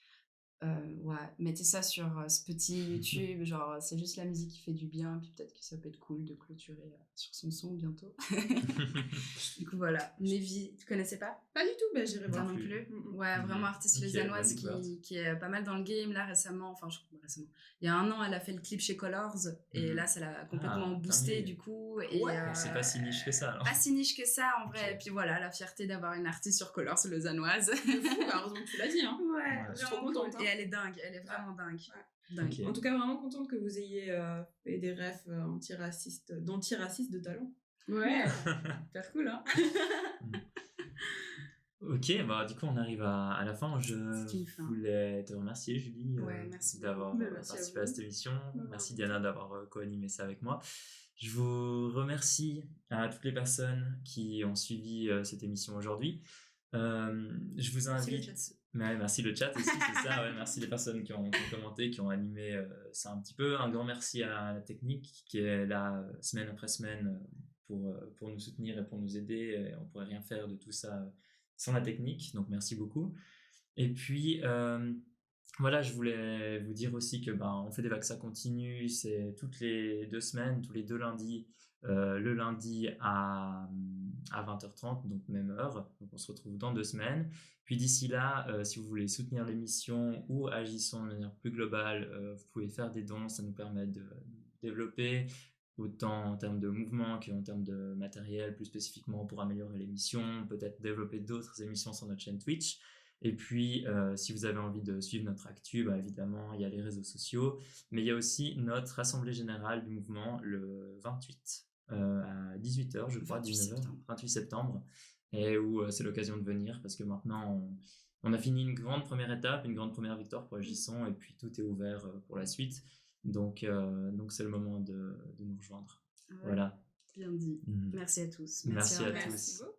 Ouais, mettez ça sur ce petit YouTube, genre c'est juste la musique qui fait du bien, puis peut-être que ça peut être cool de clôturer sur son son bientôt. Du coup voilà, Navy, tu connaissais pas? Pas du tout, bah, j'irai Toi voir. Non non plus. plus. Mm, mm. Ouais, vraiment artiste Ok, bonne lausannoise découverte. qui est pas mal dans le game là récemment. Enfin, récemment. Il y a un an, elle a fait le clip chez Colors et là, ça l'a complètement Ah, tant boosté mieux. du coup. Et Ouais. Donc c'est pas si niche que ça alors. pas si niche que ça en Ok. vrai. Et puis voilà, la fierté d'avoir une artiste sur Colors lausannoise. De fou, bah, heureusement que tu l'as dit. Hein. Ouais, Ouais. Je suis trop vraiment contente. cool. Hein. Et elle est dingue, elle est vraiment dingue. Ouais. Dingue. Ok. En tout cas, vraiment contente que vous ayez fait des refs d'antiracistes de talent. Ouais, super cool hein. Ok, bah du coup on arrive à la fin. Je C'est une fin. voulais te remercier Julie Ouais, merci d'avoir beaucoup. Merci à participé à vous. cette émission. M'avoir Merci invité. Diana d'avoir co-animé ça avec moi. Je vous remercie à toutes les personnes qui ont suivi cette émission aujourd'hui. Je vous Merci le invite... chat. Ouais, merci le chat aussi, c'est ça. Ouais, merci les personnes qui ont commenté, qui ont animé ça un petit peu. Un grand merci à la technique qui est là semaine après semaine pour nous soutenir et pour nous aider. Et on pourrait rien faire de tout ça sans la technique, donc merci beaucoup. Et puis voilà, je voulais vous dire aussi que on fait des vagues, ça continue, c'est toutes les 2 semaines, tous les 2 lundis, le lundi à 20h30, donc même heure. Donc on se retrouve dans 2 semaines. Puis d'ici là, si vous voulez soutenir l'émission ou agissons de manière plus globale, vous pouvez faire des dons, ça nous permet de développer autant en termes de mouvement qu'en termes de matériel, plus spécifiquement pour améliorer l'émission, peut-être développer d'autres émissions sur notre chaîne Twitch. Et puis, si vous avez envie de suivre notre actu, évidemment, il y a les réseaux sociaux, mais il y a aussi notre assemblée générale du mouvement le 28 à 18h, je crois, 19h, 28 septembre, et où c'est l'occasion de venir parce que maintenant, on a fini une grande première étape, une grande première victoire pour Agissons, et puis tout est ouvert pour la suite. Donc c'est le moment de nous rejoindre. Ouais, Voilà. bien dit. Merci à tous. Merci à Aurore. tous. Merci beaucoup.